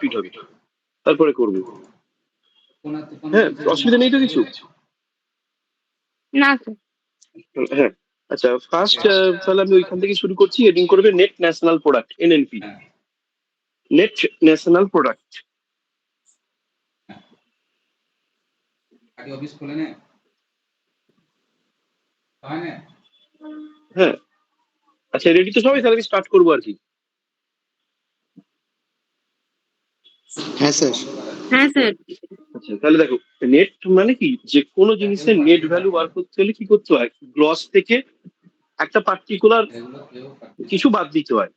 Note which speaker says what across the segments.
Speaker 1: Complete হবে, তারপরে করবো। হ্যাঁ, অসুবিধা নেই তো কিছু?
Speaker 2: না স্যার।
Speaker 1: হ্যাঁ, আচ্ছা, ফার্স্ট তাহলে আমি ওইখান থেকে শুরু করছি। হেডিং করবে net national product, NNP. Net national product.
Speaker 3: Office খুলে নে,
Speaker 1: হ্যাঁ, আচ্ছা, রেডি তো সবাই? তাহলে আমি স্টার্ট করবো আর কি।
Speaker 4: হ্যাঁ স্যার।
Speaker 2: হ্যাঁ স্যার।
Speaker 1: আচ্ছা, তাহলে দেখো, নেট মানে কি, যে কোনো জিনিসের নেট ভ্যালু বার করতে হলে কি করতে হয়, গ্রস থেকে একটা পার্টিকুলার কিছু বাদ দিতে হয়।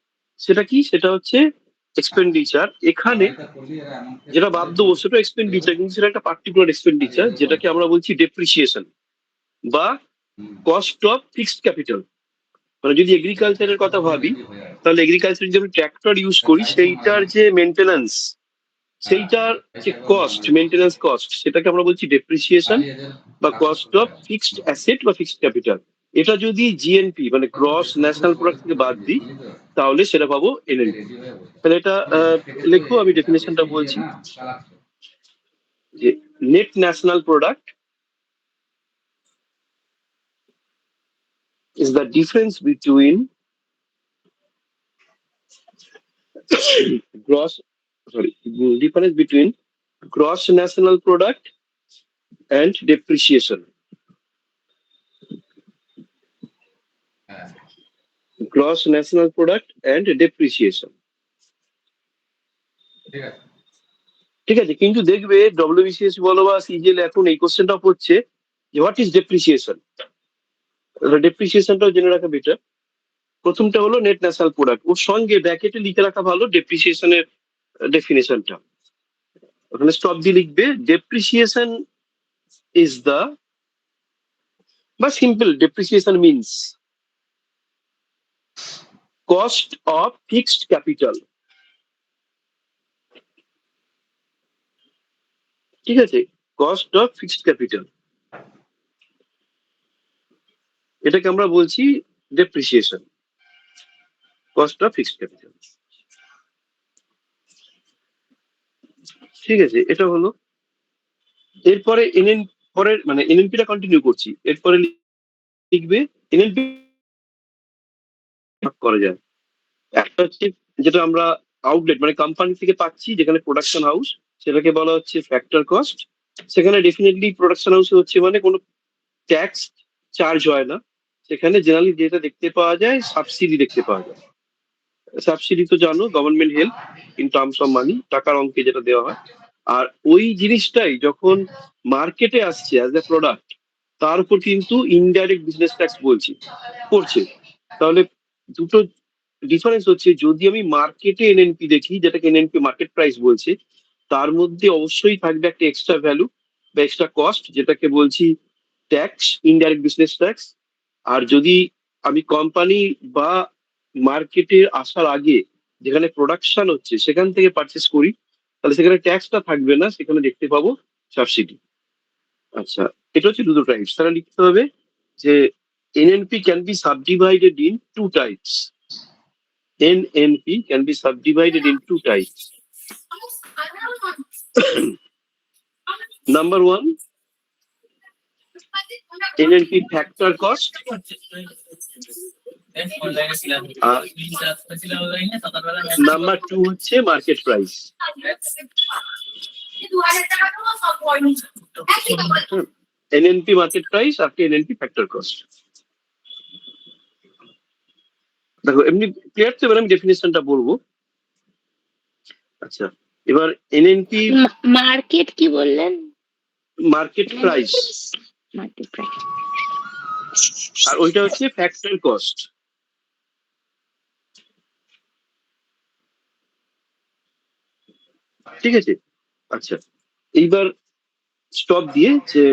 Speaker 1: সেটা কি? সেটা হচ্ছে এক্সপেন্ডিচার। এখানে যেটা বাদ দেবো সেটা এক্সপেন্ডিচার, কিন্তু সেটা একটা পার্টিকুলার এক্সপেন্ডিচার, যেটাকে আমরা বলছি ডেপ্রিসিয়েশন বা কস্ট অফ ফিক্সড ক্যাপিটাল। মানে যদি এগ্রিকালচারের কথা ভাবি, তাহলে এগ্রিকালচার যদি আমি ট্র্যাক্টর ইউজ করি, সেইটার যে মেনটেন্যান্স, সেইটার যে কস্ট, মেনটেন্যান্স কস্ট, সেটাকে আমরা বলছি ডেপ্রিসিয়েশন বা কস্ট অফ ফিক্সড অ্যাসেট বা ফিক্সড ক্যাপিটাল। এটা যদি জিএনপি মানে গ্রস ন্যাশনাল প্রোডাক্ট থেকে বাদ দিই, তাহলে সেটা পাবো এনএনপি। তাহলে এটা লেখো, আমি ডেফিনেশনটা বলছি যে net national product is the difference between gross sorry difference between gross national product and depreciation. Gross national product and depreciation. ঠিক আছে, কিন্তু দেখবে ডব্লিউবিসিএস বলো বা সিজিএল এখন এই কোশ্চেনটা হচ্ছে যে হোয়াট ইজ ডেপ্রিসিয়েশন। ডেপ্রিসিয়েশনটাও জেনে রাখা বেটার। প্রথমটা হলো নেট ন্যাশনাল প্রোডাক্ট, ওর সঙ্গে ব্র্যাকেটে লিখে রাখা ভালো ডেপ্রিসিয়েশনের ডেফিনেশনটা। ওখানে স্টপ দিয়ে লিখবে ডেপ্রিসিয়েশন ইজ দ্য, বা simple depreciation means cost of fixed capital. ঠিক আছে, কস্ট অফ ফিক্সড ক্যাপিটাল, এটাকে আমরা বলছি depreciation, cost of fixed capital. ঠিক আছে, এটা হলো। এরপরে এনএন পরের মানে এনএনপিটা কন্টিনিউ করছি। এরপরে লিখবে এনএনপি করা যায়। একটা হচ্ছে যেটা আমরা আউটলেট মানে কোম্পানি থেকে পাচ্ছি, যেখানে প্রোডাকশন হাউস, সেটাকে বলা হচ্ছে ফ্যাক্টর কস্ট। সেখানে ডেফিনেটলি প্রোডাকশন হাউস হচ্ছে মানে কোনো ট্যাক্স চার্জ হয় না। সেখানে জেনারেলি যেটা দেখতে পাওয়া যায়, সাবসিডি দেখতে পাওয়া যায়। সাবসিডি তো জানো, government help in terms of money, টাকার অঙ্কে যেটা দেওয়া হয়। আর ওই জিনিসটাই যখন মার্কেটে আসছে অ্যাজ এ প্রোডাক্ট, তার উপর কিন্তু ইনডাইরেক্ট বিজনেস ট্যাক্স বলছি করছে। তাহলে দুটো ডিফারেন্স হচ্ছে, যদি আমি মার্কেটে এনএনপি দেখি, যেটাকে এনএনপি মার্কেট প্রাইস বলছে, তার মধ্যে অবশ্যই থাকবে একটা এক্সট্রা ভ্যালু বা এক্সট্রা কস্ট, যেটাকে বলছি ট্যাক্স, ইনডাইরেক্ট বিজনেস ট্যাক্স। আর যদি আমি কোম্পানি বা মার্কেটে আসার আগে যেখানে প্রোডাকশন হচ্ছে সেখান থেকে পারচেস করি, তাহলে সেখানে ট্যাক্সটা থাকবে না, সেখানে দেখতে পাবো সাবসিডি। আচ্ছা, এটা হচ্ছে দুটো টাইপস। তাহলে লিখতে হবে যে NNP can be subdivided into types. NNP can be subdivided in two types. Number one, NNP factor cost. Number two হচ্ছে market price. NNP market price আর NNP ফ্যাক্টর কস্ট। দেখো এমনি ক্লিয়ার তো? এবার আমি ডেফিনেশনটা বলবো। আচ্ছা, এবার এনএনপি
Speaker 2: মার্কেট কি বললেন?
Speaker 1: Market price,
Speaker 2: market price.
Speaker 1: আর ওইটা হচ্ছে ফ্যাক্টর কস্ট। ঠিক আছে, আচ্ছা, এইবার স্টপ দিয়ে যে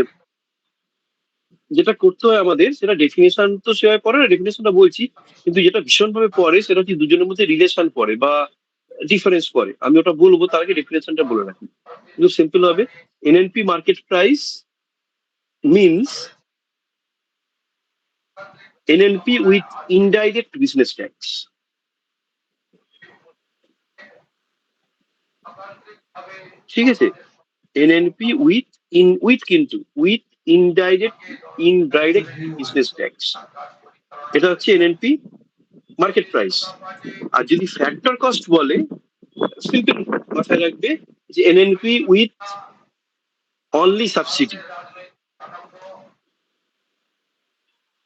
Speaker 1: যেটা করতে হয় আমাদের, সেটা ডেফিনেশন তো সেভাবে পড়ে না, ডেফিনেশনটা বলছি, কিন্তু যেটা ভীষণভাবে পড়ে সেটা হচ্ছে দুজনের মধ্যে রিলেশন পড়ে বা ডিফারেন্স পড়ে। আমি ওটা বলবো, তার আগে ডেফিনেশনটা বলে রাখি। কিন্তু সিম্পল হবে, NNP market price means NNP with indirect business tax. ঠিক আছে, NNP with indirect business tax, এটা হচ্ছে এনএনপি মার্কেট প্রাইস। আর যদি ফ্যাক্টর কস্ট বলে, সিম্পল মাথায় রাখবে যে এনএনপি উইথ অনলি সাবসিডি।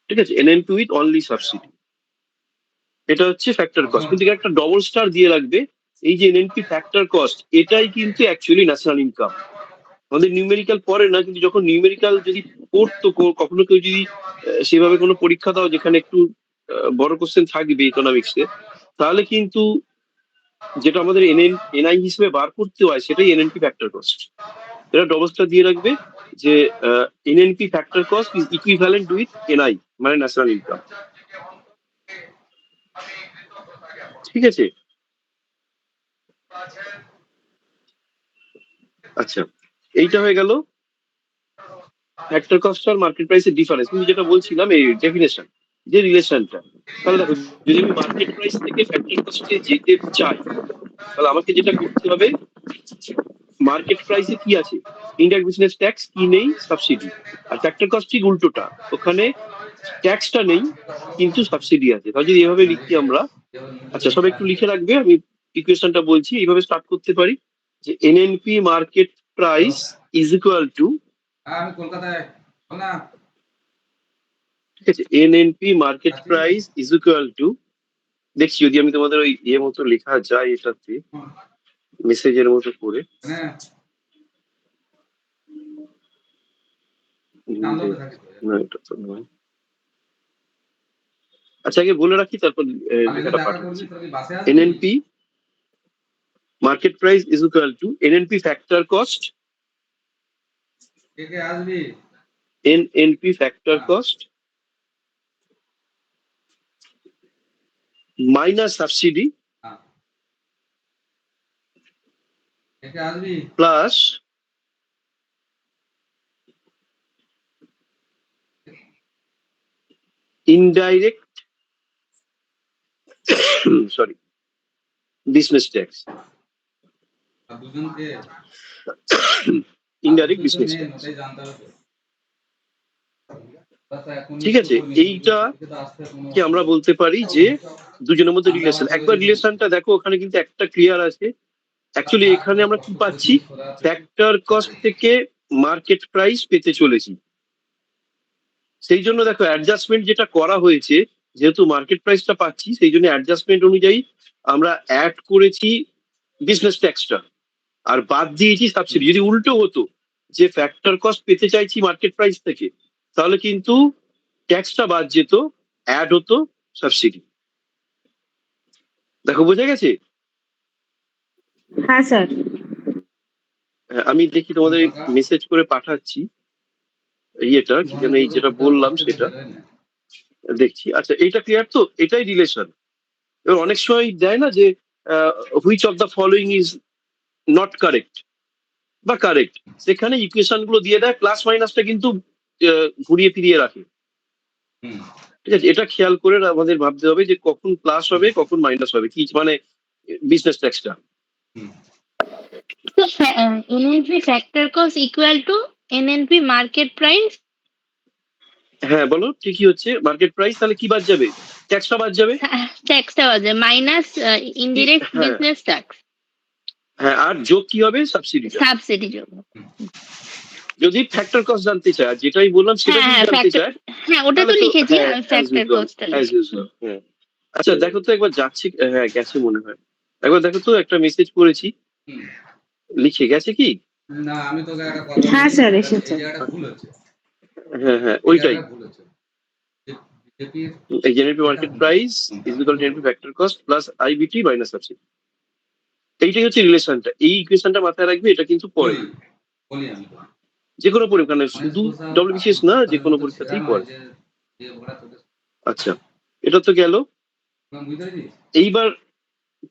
Speaker 1: ঠিক আছে, এনএনপি উইথ অনলি সাবসিডি, এটা হচ্ছে ফ্যাক্টর কস্ট। কিন্তু একটা ডবল স্টার দিয়ে রাখবে, এই যে এনএনপি ফ্যাক্টর কস্ট, এটাই কিন্তু অ্যাকচুয়ালি ন্যাশনাল ইনকাম। আমাদের নিউমেরিক্যাল পড়ে না, কিন্তু যখন নিউমেরিক্যাল যদি পড়তো, কখনো কেউ যদি সেভাবে কোনো পরীক্ষা দাও যেখানে একটু বড় কোশ্চেন থাকবে ইকোনমিক্সে, তাহলে কিন্তু যেটা আমাদের এনআই হিসেবে বার করতে হয় সেটাই এনএনপি ফ্যাক্টর কস্ট। এটা ডবল স্টার দিয়ে রাখবে যে NNP factor cost is equivalent with NI, মানে ন্যাশনাল ইনকাম। ঠিক আছে, আচ্ছা, এইটা হয়ে গেল ফ্যাক্টর কস্ট আর মার্কেট প্রাইসের ডিফারেন্স। কিন্তু যেটা বলছিলাম এই ডেফিনেশন, যে রিলেশনটা, তাহলে দেখো যদি আমি মার্কেট প্রাইস থেকে ফ্যাক্টর কস্টে যেতে চাই, তাহলে আমাকে যেটা করতে হবে, মার্কেট প্রাইসে কি আছে, ইনডাইরেক্ট বিজনেস ট্যাক্স কি নেই, সাবসিডি। আর ফ্যাক্টর কস্ট ঠিক উল্টোটা, ওখানে ট্যাক্সটা নেই কিন্তু সাবসিডি আছে। তাহলে যদি এভাবে লিখি আমরা, আচ্ছা সবাই একটু লিখে রাখবে, আমি ইকুয়েশনটা বলছি, এইভাবে স্টার্ট করতে পারি যে NNP market price is equal two,
Speaker 3: আমি কলকাতায় না,
Speaker 1: ঠিক আছে, NNP market price is equal two, দেখছি যদি আমি তোমাদের ওই ইয়ে মতো লেখা যায় এটাতে, মেসেজের মতো করে,
Speaker 3: হ্যাঁ
Speaker 1: না এটা তো নয়। আচ্ছা আগে বলে রাখি, তারপর লেখাটা পাঠাচ্ছি। NNP market price is equal to NNP factor cost,
Speaker 3: কে কে আসবি
Speaker 1: NNP factor cost minus subsidy
Speaker 3: কে কে আসবি
Speaker 1: plus indirect sorry business tax,
Speaker 3: দুজনকে
Speaker 1: ইনডাইরেক্ট বিজনেস ট্যাক্স।
Speaker 3: ওটাই জানতে হবে।
Speaker 1: ঠিক আছে, এইটা কি আমরা বলতে পারি যে দুজনের মধ্যে রিলেশন। একবার রিলেশনটা দেখো, ওখানে কিন্তু একটা ক্লিয়ার আছে। অ্যাকচুয়ালি এখানে আমরা কি পাচ্ছি, ফ্যাক্টর কস্ট থেকে মার্কেট প্রাইস পেতে চলেছি। সেই জন্য দেখো অ্যাডজাস্টমেন্ট যেটা করা হয়েছে, যেহেতু মার্কেট প্রাইসটা পাচ্ছি, সেই জন্য অ্যাডজাস্টমেন্ট অনুযায়ী আমরা অ্যাড করেছি বিজনেস ট্যাক্সটা আর বাদ দিয়েছি সাবসিডি। যদি উল্টো হতো যে ফ্যাক্টর কস্ট পেতে চাইছি মার্কেট প্রাইস থেকে, তাহলে কিন্তু ট্যাক্সটা বাদ যেত, অ্যাড হতো সাবসিডি। দেখো বোঝা গেছে?
Speaker 2: হ্যাঁ স্যার।
Speaker 1: আমি দেখি তোমাদের মেসেজ করে পাঠাচ্ছি ইয়েটা, কি যেন এই যেটা বললাম সেটা দেখছি। আচ্ছা এইটা ক্লিয়ার তো, এটাই রিলেশন। এবার অনেক সময় দেয় না যে which of the following is not correct বা কারেক্ট, সেখানে ইকুয়েশন গুলো দিয়ে দেয়, প্লাস মাইনাসটা কিন্তু ঘুরিয়ে ফিরিয়ে রাখে। ঠিক আছে, এটা খেয়াল করে আমাদের ভাবতে হবে যে কখন প্লাস হবে কখন মাইনাস হবে, কি মানে বিজনেস ট্যাক্সটা।
Speaker 2: NNP factor cost equal to NNP market price.
Speaker 1: হ্যাঁ বলো, ঠিকই হচ্ছে। মার্কেট প্রাইস, তাহলে কি বাদ যাবে, ট্যাক্সটা বাদ যাবে।
Speaker 2: ট্যাক্সটা বাজে মাইনাস ইনডিরেক্ট
Speaker 1: হ্যাঁ।
Speaker 2: বিজনেস ট্যাক্স,
Speaker 1: হ্যাঁ, আর যোগ কি হবে, সাবসিডি।
Speaker 2: সাবসিডি যোগ।
Speaker 1: যদি ফ্যাক্টর কস্ট জানতে চায়, আর যেটাই বললাম সেটা
Speaker 2: হ্যাঁ,
Speaker 1: যদি জানতে
Speaker 2: factor-
Speaker 1: চায়,
Speaker 2: হ্যাঁ ওটা তো
Speaker 1: তাহলে তো
Speaker 2: লিখেছি
Speaker 1: হ্যাঁ,
Speaker 2: factor
Speaker 1: as usual,
Speaker 2: cost.
Speaker 1: as usual, হ্যাঁ। আচ্ছা দেখো তো একবার যাচ্ছে, হ্যাঁ গেছে মনে হয়। একবার দেখো তো, একটা মেসেজ করেছি, লিখে গেছে কি?
Speaker 3: না আমি তোকে একটা কথা
Speaker 2: হ্যাঁ,
Speaker 3: বলি,
Speaker 2: স্যার, এসেছে।
Speaker 3: এই জায়গাটা ভুল হচ্ছে,
Speaker 1: হ্যাঁ হ্যাঁ,
Speaker 3: এই
Speaker 1: ওইটাই।
Speaker 3: জায়গাটা ভুল হচ্ছে। বিজেপির
Speaker 1: এই generative market price is equal two generative factor cost plus iBT minus subsidy, এইটাই হচ্ছে রিলেশনটা। এই ইকুয়েশনটা মাথায় রাখবে, এটা কিন্তু পরে
Speaker 3: বলি আমি
Speaker 1: যে কোনো পরীক্ষা, শুধু ডব্লিউবিসিএস না, যে কোনো পরীক্ষাতেই পড়ে। আচ্ছা, এটা তো গেল। এইবার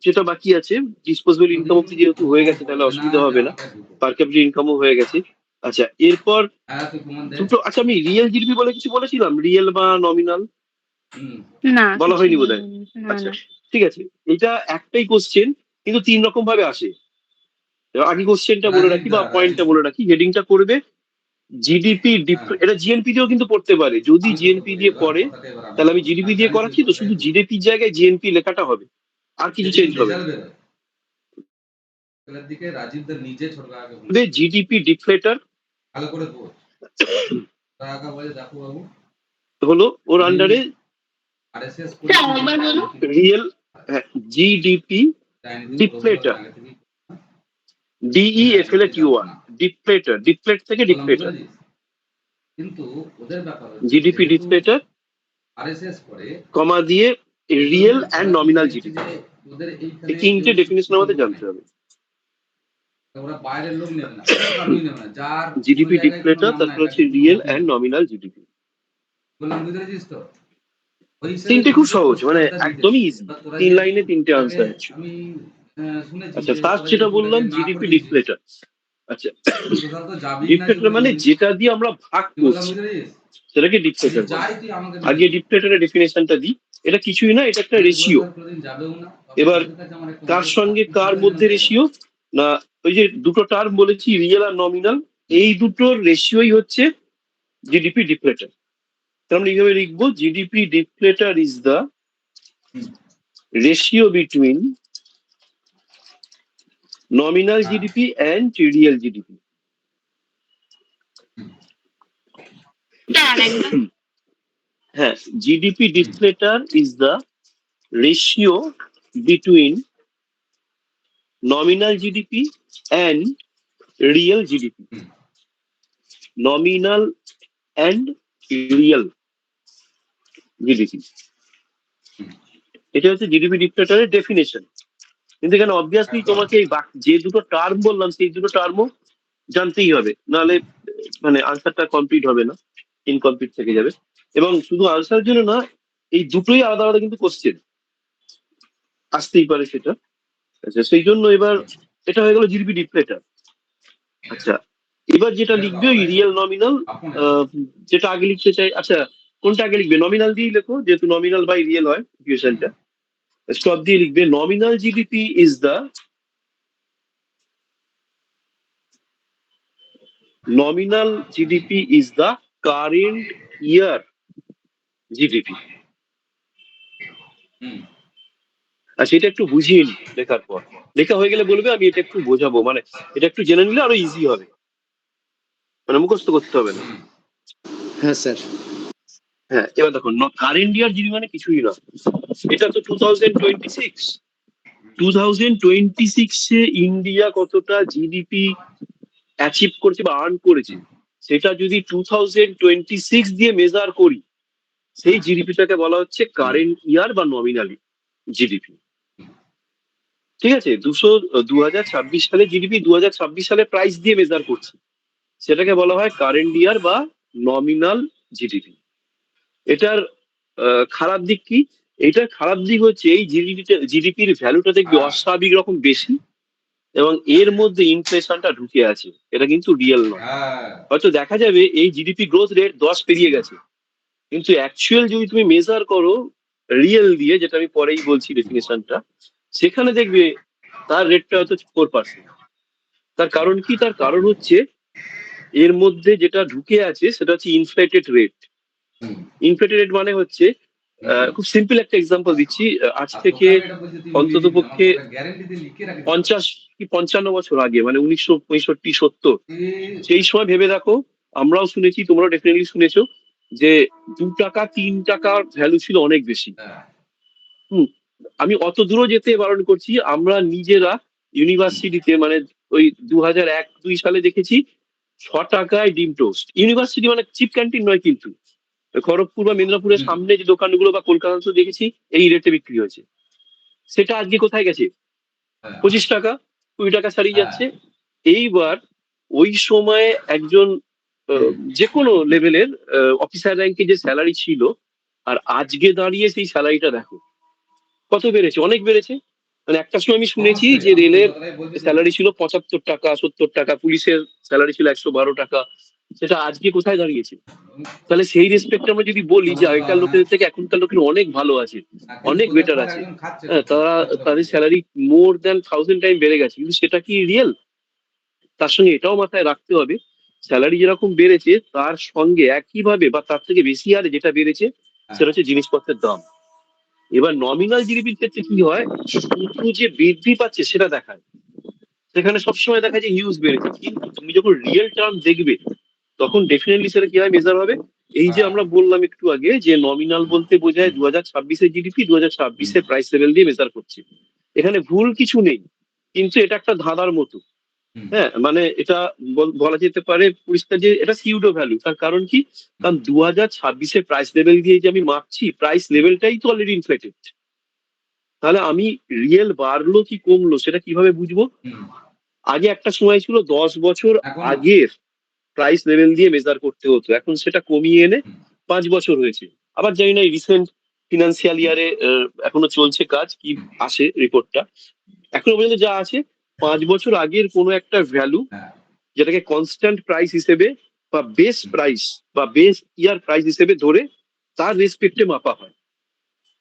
Speaker 1: যেটা বাকি আছে, ডিসপোজেবল ইনকাম অব্দি যেহেতু হয়ে গেছে, তাহলে অসুবিধা হবে না, পার ক্যাপিটাল ইনকামও হয়ে গেছে। আচ্ছা এরপর দুটো, আচ্ছা আমি রিয়েল জিডিপি বলে কিছু বলেছিলাম, রিয়েল বা নমিনাল
Speaker 2: না,
Speaker 1: বলা হয়নি বোধহয়।
Speaker 2: না,
Speaker 1: আচ্ছা
Speaker 2: না।
Speaker 1: ঠিক আছে, এটা একটাই কোশ্চেন কিন্তু তিন রকম ভাবে আসে। আগে কোশ্চেনটা বলে রাখি বা পয়েন্টটা বলে রাখি, হেডিংটা করবে জিডিপি, এটা জিএনপি দিয়েও কিন্তু পড়তে পারে। যদি জিএনপি দিয়ে পড়ে তাহলে আমি জিডিপি দিয়ে করাচ্ছি, তো শুধু জিডিপির জায়গায় জিএনপি লেখাটা হবে, আর কিছু চেঞ্জ হবে না।
Speaker 3: দিকে রাজীবদের নিজে ছোট কাকাকে
Speaker 1: জিডিপি ডিফ্লেটার
Speaker 3: ভালো করে বোঝ। কাকা বলে দেখো বাবু
Speaker 1: হলো ওর আন্ডারে
Speaker 3: আরএসএস
Speaker 2: একবার বলুন।
Speaker 1: রিয়েল জিডিপি ডিফ্লেটার, DEFLATUR, ডিফ্লেটার, ডিফ্লেট থেকে ডিফ্লেটার,
Speaker 3: কিন্তু ওদের ব্যাপার
Speaker 1: জিডিপি ডিফ্লেটার
Speaker 3: আরএসএস করে
Speaker 1: কমা দিয়ে রিয়েল অ্যান্ড নমিনাল জিডিপি,
Speaker 3: ওদের এইখানে
Speaker 1: এই তিনটে ডেফিনেশন আমাদের জানতে হবে।
Speaker 3: ওরা বাইরের লোক নেবে না, কারোই নেবে না, যার
Speaker 1: জিডিপি ডিফ্লেটার, তারপর হচ্ছে রিয়েল অ্যান্ড নমিনাল জিডিপি।
Speaker 3: বললাম বুঝতে পেরেছিস তো?
Speaker 1: তিনটে খুব সহজ, মানে একদমই ইজি, 3 লাইনে 3টে আনসার আছে।
Speaker 3: আমি শুনেছি
Speaker 1: আচ্ছা, ফার্স্ট যেটা বললাম জিডিপি ডিফ্লেটার। আচ্ছা,
Speaker 3: কোথাও তো যাবি না,
Speaker 1: ডিফ্লেটার মানে যেটা দিয়ে আমরা ভাগ করছি সেটাকে ডিফ্লেটার বলে।
Speaker 3: যাই তুই আমাকে
Speaker 1: আগে ডিফ্লেটারের ডেফিনেশনটা দিই। এটা কিছুই না, এটা একটা রেশিও। এবার কার সঙ্গে কার মধ্যে রেশিও না, ওই যে দুটো টার্ম বলেছি রিয়েল আর নমিনাল, এই দুটোর রেশিওই হচ্ছে জিডিপি ডিফ্লেটার। আমরা এইভাবে লিখবো, GDP ডিফ্লেটার is the ratio between nominal GDP and real GDP. হ্যাঁ, GDP deflator is the ratio between nominal GDP and real GDP. Nominal and real GDP. এটা হচ্ছে জিডিপি ডিফ্লেটারের ডেফিনেশন। কিন্তু এখানে অবভিয়াসলি তোমাকে এই যে দুটো টার্ম বললাম সেই দুটো টার্মও জানতেই হবে, নাহলে মানে আনসারটা কমপ্লিট হবে না, ইনকমপ্লিট থেকে যাবে। এবং শুধু আনসারের জন্য না, এই দুটোই আলাদা আলাদা কিন্তু কোশ্চেন আসতেই পারে সেটা। আচ্ছা, সেই জন্য এবার এটা হয়ে গেল জিডিপি ডিফ্লেটার। আচ্ছা, এবার যেটা লিখবে ওই রিয়েল নমিনাল, যেটা আগে লিখতে চাই। আচ্ছা, কোনটা আগে লিখবে? নমিনাল দিয়ে লেখো, যেহেতু নমিনাল বাই রিয়েল হয় ইকুয়েশনটা। স্টপ দিয়ে লিখবে nominal GDP is the nominal GDP is the current year GDP. আর সেটা একটু বুঝিয়ে নি লেখার পর, লেখা হয়ে গেলে বলবে, আমি এটা একটু বোঝাবো, মানে এটা একটু জেনে নিলে আরো ইজি হবে, মানে মুখস্থ করতে হবে না।
Speaker 4: হ্যাঁ স্যার।
Speaker 1: হ্যাঁ, এবার দেখো কারেন্ট ইয়ার জিডি মানে কিছুই না, এটা তো 2026। 2026 এ ইন্ডিয়া কতটা জিডিপি অ্যাচিভ করেছে বা আর্ন করেছে, সেটা যদি 2026 দিয়ে মেজার করি, সেই জিডিপিটাকে বলা হচ্ছে কারেন্ট ইয়ার বা নমিনালি জিডিপি। ঠিক আছে, 2026 সালে জিডিপি 2026 সালে প্রাইস দিয়ে মেজার করছি, সেটাকে বলা হয় কারেন্ট ইয়ার বা নমিনাল জিডিপি। এটার খারাপ দিক কি? এটার খারাপ দিক হচ্ছে এই জিডিপির ভ্যালুটা দেখবি অস্বাভাবিক রকম বেশি, এবং এর মধ্যে ইনফ্লেশনটা ঢুকে আছে, এটা কিন্তু রিয়েল নয়। হয়তো দেখা যাবে এই জিডিপি গ্রোথ রেট 10 পেরিয়ে গেছে, কিন্তু অ্যাকচুয়াল যদি তুমি মেজার করো রিয়েল দিয়ে, যেটা আমি পরেই বলছি ডেফিনেশনটা, সেখানে দেখবে তার রেটটা হয়তো 4%। তার কারণ কি? তার কারণ হচ্ছে এর মধ্যে যেটা ঢুকে আছে সেটা হচ্ছে ইনফ্লেটেড রেট। ইনফ্লেটেড রেট মানে হচ্ছে, খুব সিম্পল একটা এক্সাম্পল দিচ্ছি, আজ থেকে অন্তত পক্ষে 50 কি 55 বছর আগে, মানে 1965-70, সেই সময় ভেবে দেখো, আমরাও শুনেছি, তোমরাও ডেফিনেটলি শুনেছো, যে 2 টাকা 3 টাকার ভ্যালু ছিল অনেক বেশি। আমি অত দূরও যেতে বারণ করছি, আমরা নিজেরা ইউনিভার্সিটিতে মানে ওই 2001-2 সালে দেখেছি 6 টাকায় ডিম টোস্ট। ইউনিভার্সিটি মানে চিপ ক্যান্টিন নয়, কিন্তু খড়গপুর বা মেদিনীপুরের সামনে যে দোকানগুলো বা কলকাতা দেখেছি এই রেটে বিক্রি হয়েছে। সেটা আজকে কোথায় গেছে? 25 টাকা 20 টাকা ছাড়িয়ে যাচ্ছে। এইবার ওই সময়ে একজন যে কোনো লেভেলের অফিসার র্যাঙ্কে যে স্যালারি ছিল, আর আজকে দাঁড়িয়ে সেই স্যালারিটা দেখো কত বেড়েছে, অনেক বেড়েছে। মানে একটা সময় আমি শুনেছি যে রেলের স্যালারি ছিল 75 টাকা 70 টাকা, পুলিশের স্যালারি ছিল 112 টাকা, সেটা আজকে কোথায় দাঁড়িয়েছে? তাহলে সেই রেসপেক্টে আমরা যদি বলি যে আগেকার লোকেদের থেকে এখনকার লোকের অনেক ভালো আছে, অনেক বেটার আছে, তারা তাদের স্যালারি মোর দ্যান 1000 টাইম বেড়ে গেছে, কিন্তু সেটা কি রিয়েল? তার সঙ্গে এটাও মাথায় রাখতে হবে স্যালারি যেরকম বেড়েছে তার সঙ্গে একইভাবে বা তার থেকে বেশি হারে যেটা বেড়েছে সেটা হচ্ছে জিনিসপত্রের দাম। এবার নমিনাল জিডিপির ক্ষেত্রে কি হয়, শুধু যে বৃদ্ধি পাচ্ছে সেটা দেখায়, সেখানে সবসময় দেখা যায় হিউজ বেড়েছে, কিন্তু তুমি যখন রিয়েল টার্ম দেখবে তখন ডেফিনেটলি সেটা কি হয় মেজার হবে। এই যে আমরা বললাম একটু আগে যে নমিনাল বলতে বোঝায় 2026-এর জিডিপি 2026-এর প্রাইস লেভেল দিয়ে মেজার করছে, এখানে ভুল কিছু নেই, কিন্তু এটা একটা ধাঁধার মতো। হ্যাঁ, মানে এটা বলা যেতে পারে পরিষ্কার যে এটা সিউডো ভ্যালু। তার কারণ কি, কারণ 2026-এর প্রাইস লেভেল দিয়ে যে আমি মাপছি, প্রাইস লেভেলটাই তো অলরেডি ইনফ্লেটেড। তাহলে আমি রিয়েল বাড়লো কি কমলো সেটা কিভাবে বুঝবো? আগে একটা সময় ছিল 10 বছর
Speaker 3: এখন
Speaker 1: আগের প্রাইস লেভেল দিয়ে মেজার করতে হতো, এখন সেটা কমিয়ে এনে 5 বছর হয়েছে। আবার জানি না রিসেন্ট ফিনান্সিয়াল ইয়ারে এখনো চলছে কাজ, কি আসে রিপোর্টটা। এখনো পর্যন্ত যা আছে 5 বছর আগের কোনো একটা ভ্যালু
Speaker 3: হ্যাঁ,
Speaker 1: যেটাকে কনস্ট্যান্ট প্রাইস হিসেবে বা বেস প্রাইস বা বেস ইয়ার প্রাইস হিসেবে ধরে তার রেসপেক্টে মাপা হয়।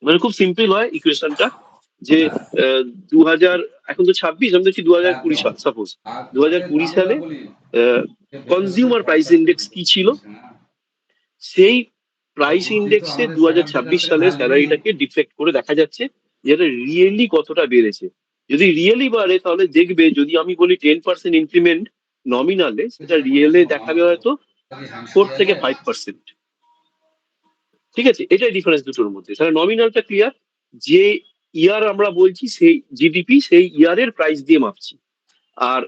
Speaker 1: মানে খুব সিম্পল হয় ইকুয়েশনটা যে 2000, এখন তো 26, আমি দেখছি 2020 সাল, সাপোজ
Speaker 3: আর
Speaker 1: 2020
Speaker 3: আমি
Speaker 1: সালে
Speaker 3: বলি
Speaker 1: কনজিউমার প্রাইস ইন্ডেক্স কি ছিল, সেই প্রাইস ইন্ডেক্সে 2026 সালের স্যালারিটাকে ডিফ্লেক্ট করে দেখা যাচ্ছে যেটা রিয়েলি কতটা বেড়েছে। যদি রিয়েলি বাড়ে তাহলে দেখবে, যদি আমি বলি 10% ইনক্রিমেন্ট নমিনালে, সেটা রিয়েলে দেখাবে হয়তো 4 থেকে 5%। ঠিক আছে, এটাই ডিফারেন্স দুটোর মধ্যে। তাহলে নমিনালটা ক্লিয়ার, যে ইয়ার আমরা বলছি সেই জিডিপি সেই ইয়ারের প্রাইস দিয়ে মাপছি, আর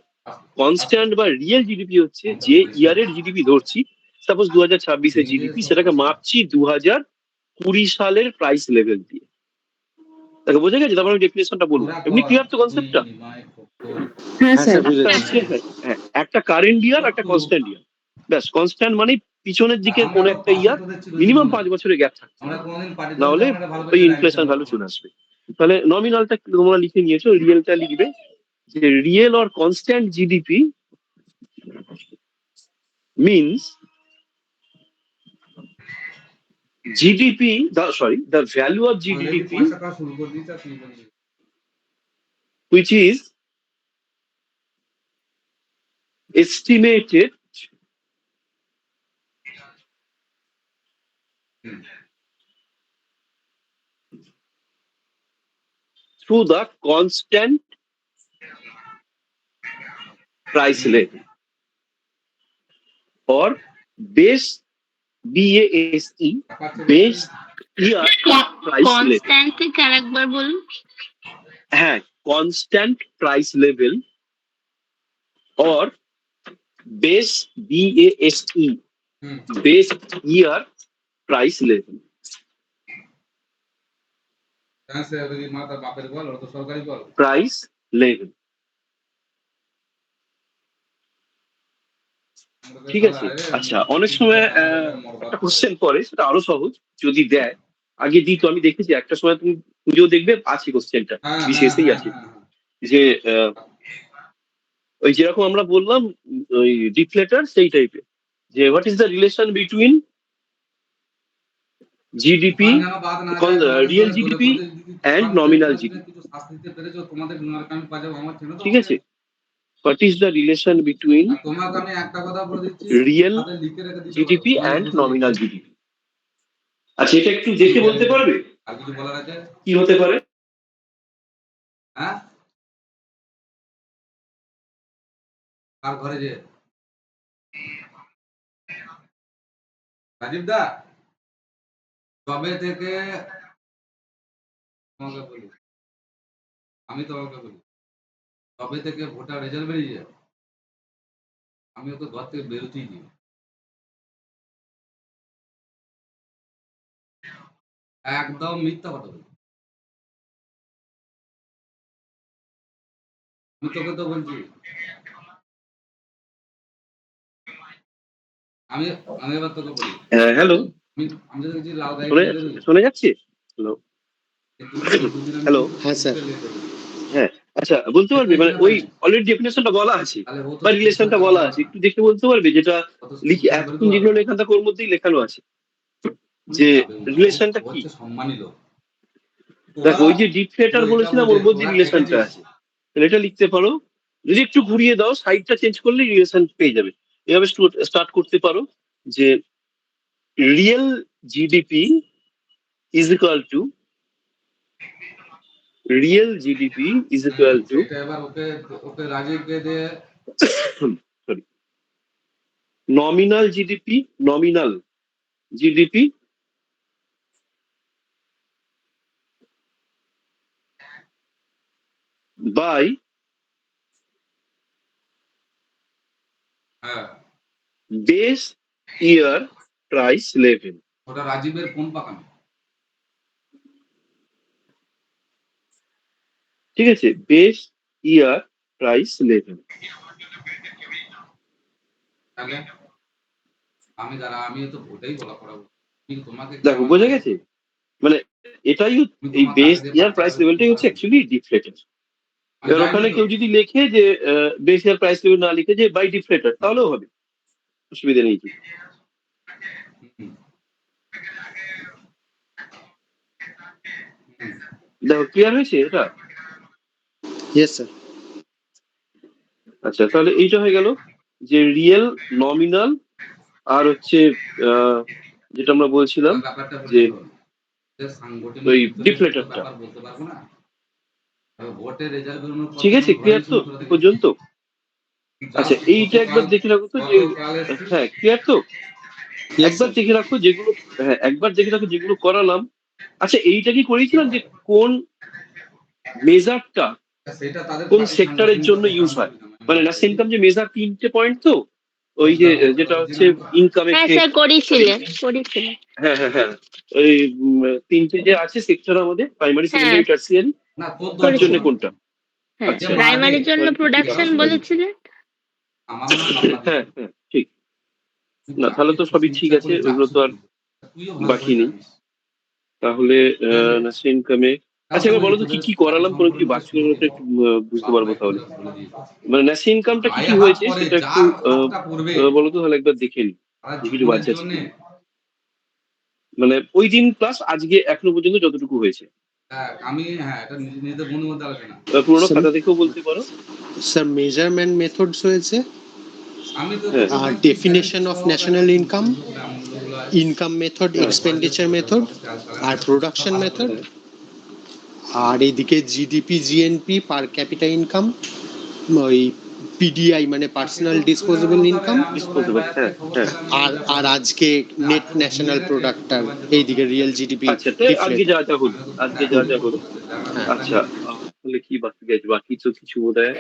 Speaker 1: কনস্ট্যান্ট বা রিয়েল জিডিপি হচ্ছে যে ইয়ারের জিডিপি ধরছি, সাপোজ 2026-এর জিডিপি, সেটাকে মাপছি 2020 সালের প্রাইস লেভেল দিয়ে। তাকে বোঝা গেছে? তারপর আমি ডেফিনেশনটা বলবো, এমনি ক্লিয়ার তো কনসেপ্টটা?
Speaker 2: হ্যাঁ
Speaker 4: হ্যাঁ
Speaker 2: স্যার।
Speaker 4: স্যার
Speaker 1: একটা
Speaker 4: বুঝেছি।
Speaker 1: হচ্ছে একটা কারেন্ট ইয়ার, একটা কনস্ট্যান্ট ইয়ার। ব্যাস, কনস্ট্যান্ট মানে পিছনের দিকে কোনো একটা ইয়ার মিনিমাম 5 বছরের গ্যাপ থাকতে
Speaker 3: আমরা
Speaker 1: হবে,
Speaker 3: কোনোদিন পার্টি
Speaker 1: না হলে
Speaker 3: আমরা ভালো
Speaker 1: ওই
Speaker 3: করে লাইন
Speaker 1: ইনফ্লেশন ভ্যালু চলে আসবে। তাহলে নমিনালটা তোমরা লিখে নিয়েছো, রিয়েলটা লিখবে যে real or constant GDP means GDP, the value of
Speaker 3: already
Speaker 1: GDP
Speaker 3: পয়সা কাজ শুরু করে দিয়েছে আর তুমি বলছো
Speaker 1: which is estimated through the constant price level or base BASE base year price level।
Speaker 2: Constant থেকে আরেকবার বলুন।
Speaker 1: হ্যাঁ, constant price level or base BASE base year price level।
Speaker 3: হ্যাঁ স্যার, ওই মাথা বাপের বল, ওটা তো সরকারি বল।
Speaker 1: price level। ঠিক আছে, আচ্ছা অনেক সময় একটা কোশ্চেন পরে, সেটা আরো সহজ যদি দেয়, আগে দিত আমি দেখেছি একটা সময়, তুমি খুঁজেও দেখবে আছে কোশ্চেনটা, বিশেষই আছে, যে ওই যেরকম আমরা বললাম ওই ডিফ্লেটার সেই টাইপের, যে what is the relation between GDP, real GDP and nominal GDP. ঠিক আছে, what is the relation between
Speaker 3: তোমাকে আমি একটা কথা বলে দিচ্ছি,
Speaker 1: রিয়েল
Speaker 3: তাদের লিখে রেখে দিতে
Speaker 1: জিডিপি
Speaker 3: পারো,
Speaker 1: অ্যান্ড
Speaker 3: বুঝে
Speaker 1: নমিনাল
Speaker 3: লিখে।
Speaker 1: জিডিপি। আচ্ছা, এটা একটু দেখে বলতে পারবে
Speaker 3: আর কিছু বলার আছে?
Speaker 1: কি হতে পারে?
Speaker 3: হ্যাঁ, আর ঘরে যে রাজীব দা, তবে থেকে তোমাকে বলি, আমি তোমাকে বলি, তবে থেকে ভোটার রেজাল্ট বেরিয়ে যায়, আমি ওকে ঘর থেকে বেরোতেই দিই। একদম মিথ্যা কথা বলি। আমি তোকে তো বলছি, আমি আমি এবার তোকে বলি,
Speaker 1: হ্যালো,
Speaker 3: আমি যদি দেখছি লাল গাড়ি
Speaker 1: শোনা
Speaker 3: নিয়ে
Speaker 1: যাচ্ছে?
Speaker 3: বেরোই,
Speaker 1: শোনা যাচ্ছে? হ্যালো,
Speaker 3: দুদিন আমি
Speaker 1: হ্যালো।
Speaker 4: হ্যাঁ স্যার।
Speaker 1: হ্যাঁ, আচ্ছা বলতে পারবে, মানে ওই অলরেডি ডেফিনেশনটা বলা আছে
Speaker 3: তাহলে ও তো
Speaker 1: বা রিলেশনটা বলা আছে, একটু দেখে বলতে পারবে যেটা লিখে এতক্ষণ যেগুলো লেখা থাকে ওর মধ্যেই লেখানো আছে, যে রিলেশনটা কি?
Speaker 3: সম্মানী লোক।
Speaker 1: দেখো, ওই যে ডিফ্লেটার বলেছিলাম ওর মধ্যে রিলেশনটা আছে, তাহলে এটা লিখতে পারো যদি একটু ঘুরিয়ে দাও, সাইডটা চেঞ্জ করলে রিলেশন পেয়ে যাবে। এভাবে স্টার্ট করতে পারো যে real GDP is equal two
Speaker 3: সেটা এবার ওকে ওকে রাজীবকে দিয়ে
Speaker 1: সরি নমিনাল জিডিপি বাই
Speaker 3: হ্যাঁ
Speaker 1: বেস ইয়ার প্রাইস লেভেল।
Speaker 3: ওটা রাজীবের কোন পাকানো?
Speaker 1: ঠিক আছে, বেস ইয়ার প্রাইস লেভেল।
Speaker 3: তাহলে আমি তো ওটাই বলা পড়াবো, কিন্তু তোমাকে
Speaker 1: দেখো বোঝা গেছে, মানে এটাই এই বেস ইয়ার প্রাইস লেভেলটাই হচ্ছে অ্যাকচুয়ালি ডিফলেটেড। এবার ওখানে কেউ যদি লেখে যে বেস ইয়ার প্রাইস লেভেল না লিখে যে বাই ডিফলেটেড, তাহলেও হবে, অসুবিধা নেই কিছু। দেখো ক্লিয়ার হয়েছে এটা?
Speaker 4: Yes sir.
Speaker 1: আচ্ছা, তাহলে এইটা হয়ে গেল যে রিয়েল, নমিনাল, আর হচ্ছে যেটা আমরা বলছিলাম
Speaker 3: ব্যাপারটা
Speaker 1: যে
Speaker 3: সাংগঠনিক
Speaker 1: ওই ডিফলেটরটা।
Speaker 3: ব্যাপার বলতে পারবো না। ভোটের রেজাল্ট বেরোনোর পর
Speaker 1: ঠিক আছে, ক্লিয়ার তো এই পর্যন্ত? আচ্ছা, এইটা একবার দেখে রাখো তো যে হ্যাঁ ক্লিয়ার তো? একবার দেখে রাখো যেগুলো, হ্যাঁ একবার দেখে রাখো যেগুলো করালাম। আচ্ছা, এইটা কি করেছিলাম যে কোন মেজারটা
Speaker 3: সেটা তাদের
Speaker 1: কোন সেক্টরের জন্য ইউজ হয়, মানে ন্যাশনাল ইনকাম যে মেজার 3টে পয়েন্ট, তো ওই যে যেটা হচ্ছে ইনকাম
Speaker 2: হ্যাঁ স্যার, করেছিলেন।
Speaker 1: হ্যাঁ হ্যাঁ হ্যাঁ, ওই 3টে যে আছে সেক্টর আমাদের, প্রাইমারি, সেকেন্ডারি, টার্সিয়ারি,
Speaker 3: না তোর
Speaker 1: তার জন্য কোনটা?
Speaker 2: হ্যাঁ,
Speaker 1: আচ্ছা।
Speaker 2: প্রাইমারির জন্য প্রোডাকশন বলেছিলেন।
Speaker 3: আমার মনে হয়
Speaker 1: হ্যাঁ হ্যাঁ ঠিক। না তাহলে তো সবই ঠিক আছে, ওগুলো তো আর বাকি নেই। তাহলে ন্যাশনাল ইনকামে আচ্ছা এবার বলো তো কি কি করালাম, কোনো কিছু বাকি ছিল একটু বুঝতে পারবো তাহলে। মানে ন্যাশনাল ইনকামটা কি কি হয়েছে সেটা একটু বলো তো, তাহলে একবার দেখে নি কিছু বাচ্চা আছে কিনা। মানে ওই দিন প্লাস আজকে এখনো পর্যন্ত যতটুকু হয়েছে।
Speaker 3: আমি হ্যাঁ এটা নিজেদের বন্ধুর মধ্যে আলোচনা।
Speaker 1: পুরোনো খাতা থেকেও বলতে পারো।
Speaker 4: স্যার মেজারমেন্ট মেথডস হয়েছে,
Speaker 3: আমি তো
Speaker 4: আর definition of national income, income method, expenditure method, আর প্রোডাকশন মেথড, আর এইদিকে GDP, GNP, per capita income, ওই পিডিআই মানে পার্সোনাল ডিসপোজেবল ইনকাম,
Speaker 1: হ্যাঁ হ্যাঁ।
Speaker 4: আর আজকে নেট ন্যাশনাল প্রোডাক্টটার এইদিকে রিয়েল জিডিপি।
Speaker 1: আচ্ছা, আজকে যা যা হলো, আচ্ছা তাহলে কি বাকি গেছে? বাকি তো কিছু বোধহয়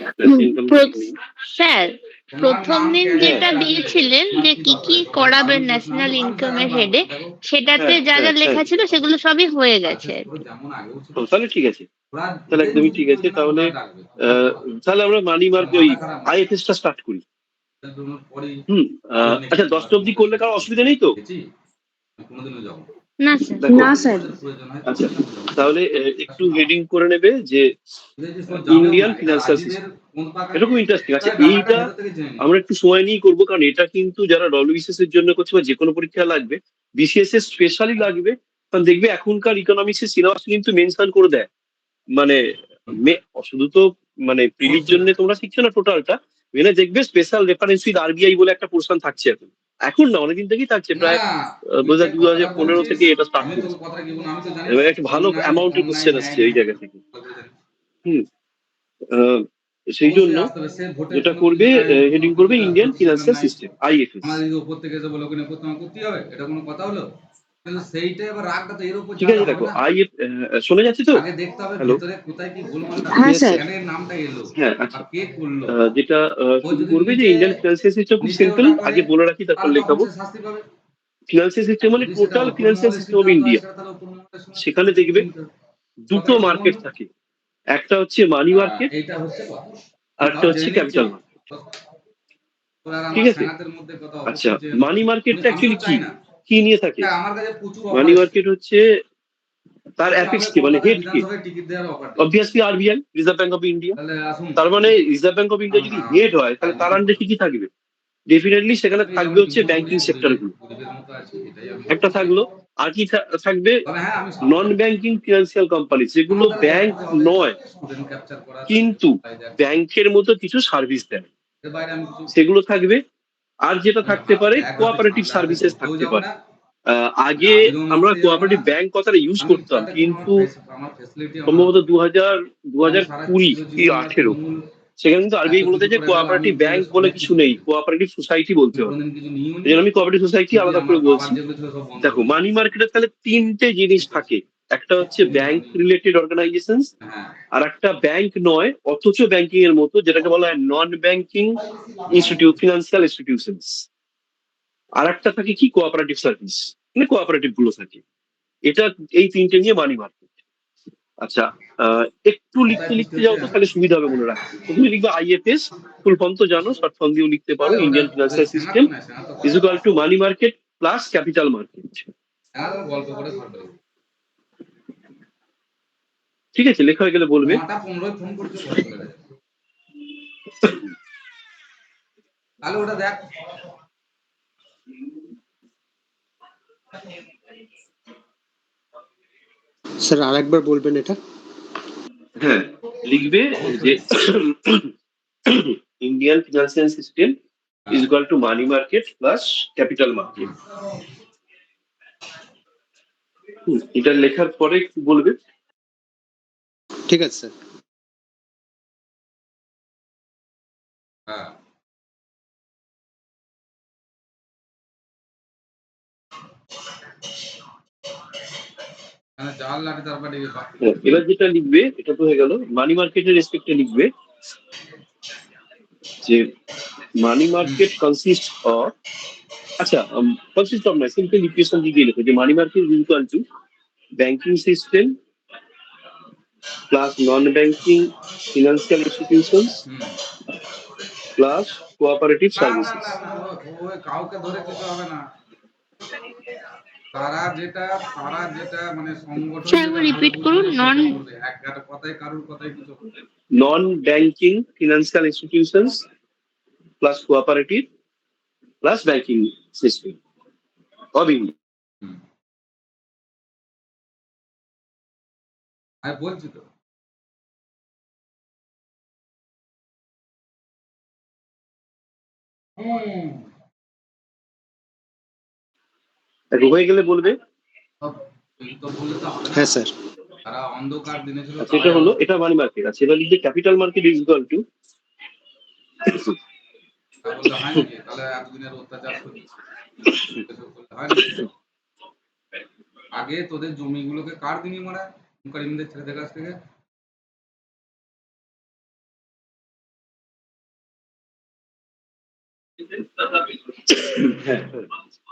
Speaker 2: স্যার প্রথম দিন যেটা দিয়েছিলেন যে কি কি করাবেন ন্যাশনাল ইনকামের হেডে, সেটাতে যা যা লেখা ছিল সেগুলো সবই হয়ে গেছে।
Speaker 1: তাহলে ঠিক আছে, তাহলে একদমই ঠিক আছে। তাহলে তাহলে আমরা মানি মার্কেট ওই আইএফএস টা স্টার্ট করি। আচ্ছা 10টা অবধি করলে কারো অসুবিধা নেই তো?
Speaker 2: না স্যার।
Speaker 1: না স্যার। আচ্ছা তাহলে একটু হেডিং করে নেবে যে ইন্ডিয়ান ফিনান্সিয়াল সিস্টেম, এরকম ইন্টারেস্টিং। আচ্ছা এইটা আমরা একটু সময় নিয়ে করবো, কারণ এটা কিন্তু যারা ডব্লিউবিসিএস এর জন্য করছে বা যে কোনো পরীক্ষা লাগবে, বিসিএস এর স্পেশালি লাগবে। কারণ দেখবে এখনকার ইকোনমিক্স এর সিলেবাস কিন্তু মেনশন করে দেয়, মানে শুধু তো মানে প্রিলির জন্য তোমরা শিখছো না টোটালটা, এখানে দেখবে স্পেশাল রেফারেন্স উইথ আরবিআই বলে একটা পোর্শন থাকছে এখন। এখন না, অনেকদিন থেকেই থাকছে, প্রায় 2015 থেকে এটা স্টার্ট করেছে। এবার একটা ভালো অ্যামাউন্টের কোশ্চেন আসছে এই জায়গা থেকে। সেই জন্য যেটা করবে, হেডিং করবে ইন্ডিয়ান ফিনান্সিয়াল সিস্টেম, আইএফএস। ঠিক আছে, দেখো আইএফ শোনা যাচ্ছে তো? হ্যালো,
Speaker 2: হ্যাঁ স্যার।
Speaker 1: হ্যাঁ আচ্ছা, যেটা শুরু করবে যে ইন্ডিয়ান ফিনান্সিয়াল সিস্টেম খুব সিম্পল, আগে বলে রাখি তারপর লেখাবো। ফিনান্সিয়াল সিস্টেম মানে total financial system of India. সেখানে দেখবে দুটো মার্কেট থাকে, একটা হচ্ছে মানি মার্কেট, আর একটা হচ্ছে ক্যাপিটাল মার্কেট। ঠিক আছে, আচ্ছা মানি মার্কেটটা অ্যাকচুয়ালি কি নিয়ে থাকে? মানি মার্কেট হচ্ছে তার অ্যাপেক্স কি, মানে হেড কি? Obviously RBI, reserve bank of India. তার মানে রিজার্ভ ব্যাংক অফ ইন্ডিয়া যদি হেড হয়, তাহলে তার আন্ডারে কি কি থাকবে? ডেফিনেটলি সেখানে থাকবে হচ্ছে ব্যাংকিং সেক্টর গুলো, একটা থাকলো। আর কি থাকবে?
Speaker 3: তবে হ্যাঁ আমি
Speaker 1: নন ব্যাংকিং ফিনান্সিয়াল কোম্পানি, যেগুলো ব্যাংক নয়
Speaker 3: স্টুডেন্ট ক্যাপচার করা
Speaker 1: কিন্তু ব্যাংকের মতো কিছু সার্ভিস দেয়,
Speaker 3: এর বাইরে আমি কিছু
Speaker 1: সেগুলো থাকবে। আর যেটা থাকতে পারে কোঅপারেটিভ সার্ভিসেস থাকতে পারে। আগে আমরা কোঅপারেটিভ ব্যাংক কথাটা ইউজ করতাম, কিন্তু
Speaker 3: আমার ফ্যাসিলিটি
Speaker 1: সম্ভবত 2020 কি 18 সেখানে কিন্তু আরবিআই বলতে যে কোঅপারেটিভ ব্যাংক বলে কিছু নেই, কোঅপারেটিভ সোসাইটি বলতে হবে।
Speaker 3: কোনোদিন কিছু নিয়েও
Speaker 1: এই জন্য আমি কোঅপারেটিভ সোসাইটি আলাদা করে বলছি। দেখো, মানি মার্কেটে তাহলে তিনটে জিনিস থাকে। একটা হচ্ছে ব্যাংক রিলেটেড অর্গানাইজেশন,
Speaker 3: হ্যাঁ
Speaker 1: আর একটা ব্যাংক নয় অথচ ব্যাংকিং এর মতো, যেটাকে বলা হয় নন ব্যাংকিং ফিনান্সিয়াল ইনস্টিটিউশনস। আর একটা থাকে কি কোঅপারেটিভ সার্ভিস, মানে কোঅপারেটিভ গুলো থাকে। এটা এই তিনটে নিয়ে মানি মার্কেট। আচ্ছা, একটু লিখতে লিখতে যাও তো তাহলে সুবিধা হবে মনে রাখতে। তো তুমি লিখবে আইএফএস, ফুল ফর্ম তো জানো, শর্ট ফর্ম দিয়েও লিখতে পারো, Indian financial system is equal to money market plus capital market.
Speaker 3: গল্প করে ঘর বেরোবো।
Speaker 1: ঠিক আছে, লেখা হয়ে গেলে বলবে।
Speaker 3: 9:15 ফোন করছে ঘরে চলে গেছে। তাহলে ওটা দেখ
Speaker 4: স্যার আরেকবার বলবেন এটা?
Speaker 1: হ্যাঁ, লিখবে যে Indian financial system is equal to money market plus capital market. এটা লেখার পরে একটু বলবে।
Speaker 4: ঠিক আছে স্যার।
Speaker 3: হ্যাঁ জাল লাগে তারপরে
Speaker 1: এবার যেটা লিখবে এটা তো হয়ে গেল মানি মার্কেটের রেসপেক্টে লিখবে যে মানি মার্কেট কনসিস্ট অফ, আচ্ছা কনসিস্ট অফ না, সিম্পল ইকুয়েশন দিয়ে লিখো যে money market is equal two banking system plus non banking financial institutions plus cooperative services.
Speaker 3: কাউকে ধরে কিছু হবে না, তারা যেটা মানে সংগঠন
Speaker 2: স্যার একবার রিপিট করুন। নন
Speaker 3: একটা কথাই কারোর কথাই কিছু
Speaker 1: নন banking financial institutions plus cooperative plus banking system of India.
Speaker 3: আমি বলছি তো।
Speaker 1: হয়ে গেলে বলবে।
Speaker 3: তো বললে তো হবে না।
Speaker 4: হ্যাঁ স্যার।
Speaker 3: তারা অন্ধকার দিনে ছিল।
Speaker 1: আচ্ছা, এটা হলো, এটা মানি মার্কেট। আছে এবার লিখবে capital market is equal two,
Speaker 3: বললে হয় নাকি? তাহলে এতদিনের অত্যাচার হয় নাকি? আগে তোদের জমিগুলোকে কার বিনিময়ে করিমদের ছেলেদের কাছ থেকে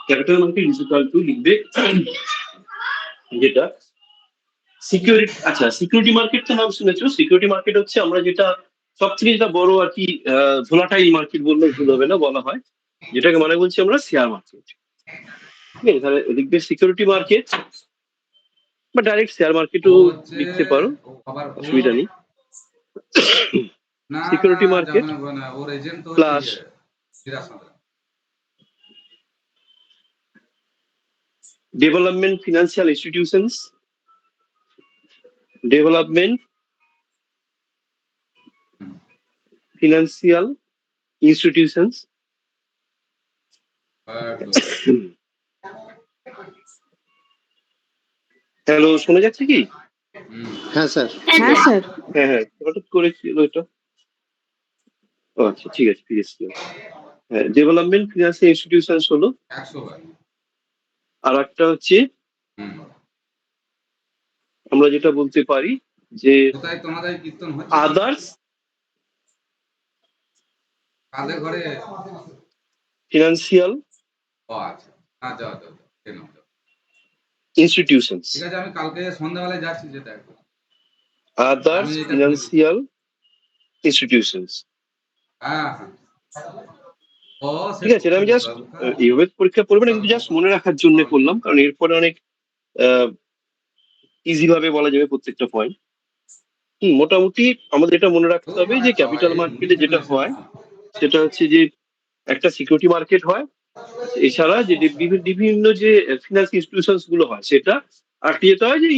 Speaker 1: capital market is equal two লিখবে যেটা সিকিউরিটি। আচ্ছা, সিকিউরিটি মার্কেট তো নাম শুনেছো। সিকিউরিটি মার্কেট হচ্ছে আমরা যেটা সবথেকে যেটা বড় আর কি ভোলাটাইল মার্কেট বললে ভুল হবে না, বলা হয় যেটাকে মানে বলছি আমরা শেয়ার মার্কেট। ঠিক আছে, তাহলে লিখবে সিকিউরিটি মার্কেট বা ডাইরেক্ট শেয়ার মার্কেটও লিখতে পারো, অসুবিধা নেই। সিকিউরিটি মার্কেট
Speaker 3: ওর এজেন্ট তো
Speaker 1: plus development financial institutions, development financial institutions. Hello, শোনা যাচ্ছে কি?
Speaker 4: হ্যাঁ স্যার।
Speaker 2: হ্যাঁ স্যার।
Speaker 1: হ্যাঁ হ্যাঁ, হঠাৎ করেছিল এটা। ও আচ্ছা, ঠিক আছে, ঠিক আছে। হ্যাঁ, ডেভেলপমেন্ট ফিনান্সিয়াল ইনস্টিটিউশনস হলো।
Speaker 3: 100 বার।
Speaker 1: আর একটা হচ্ছে আমরা যেটা বলতে পারি যে
Speaker 3: কোথায় তোমাদের কীর্তন হচ্ছে?
Speaker 1: আদার্স
Speaker 3: কাদের ঘরে?
Speaker 1: ফিনান্সিয়াল
Speaker 3: ও আচ্ছা, হ্যাঁ যাও যাও কেন?
Speaker 1: ইনস্টিটিউশনস,
Speaker 3: ঠিক আছে, আমি কালকে সন্ধ্যাবেলায় যাচ্ছি যেটা একদম।
Speaker 1: Others financial institutions.
Speaker 3: হ্যাঁ হ্যাঁ। ও
Speaker 1: ঠিক আছে, এটা আমি জাস্ট এইভাবে পরীক্ষা করবো না, কিন্তু জাস্ট মনে রাখার জন্য করলাম, কারণ এরপরে অনেক ইজি ভাবে বলা যাবে প্রত্যেকটা পয়েন্ট। মোটামুটি আমাদের এটা মনে রাখতে হবে যে ক্যাপিটাল মার্কেটে যেটা হয় সেটা হচ্ছে যে একটা সিকিউরিটি মার্কেট হয়, এছাড়া যে বিভিন্ন যে ফিনান্স ইনস্টিটিউশনস গুলো হয় সেটা, আর যেটা হয় যে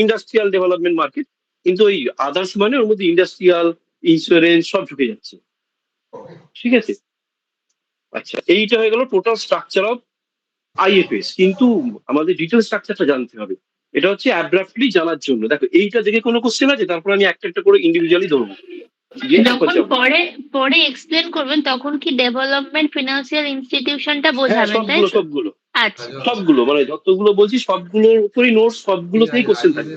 Speaker 1: ইন্ডাস্ট্রিয়াল ডেভেলপমেন্ট মার্কেট, কিন্তু ওই আদার্স মানে ওর মধ্যে ইন্ডাস্ট্রিয়াল, ইন্স্যুরেন্স সব ঢুকে যাচ্ছে। ঠিক আছে, আচ্ছা এইটা হয়ে গেল টোটাল স্ট্রাকচার অফ আইএফএস। কিন্তু আমাদের ডিটেল স্ট্রাকচারটা জানতে হবে। এটা হচ্ছে অ্যাব্রাপ্টলি জানার জন্য। দেখো এইটা দেখে কোনো কোশ্চেন আছে, তারপর আমি একটা একটা করে ইন্ডিভিজুয়ালি ধরবো, দিয়ে তারপর
Speaker 2: যখন
Speaker 1: যাবো।
Speaker 2: পরে পরে এক্সপ্লেন করবেন তখন কি ডেভেলপমেন্ট ফিনান্সিয়াল ইনস্টিটিউশনটা
Speaker 1: হ্যাঁ
Speaker 2: বোঝাবেন, তাই
Speaker 1: সবগুলো
Speaker 2: তো?
Speaker 1: সবগুলো
Speaker 2: আচ্ছা।
Speaker 1: সবগুলো মানে যতগুলো বলছি সবগুলোর উপরই নোটস, সবগুলোতেই কোশ্চেন থাকবে।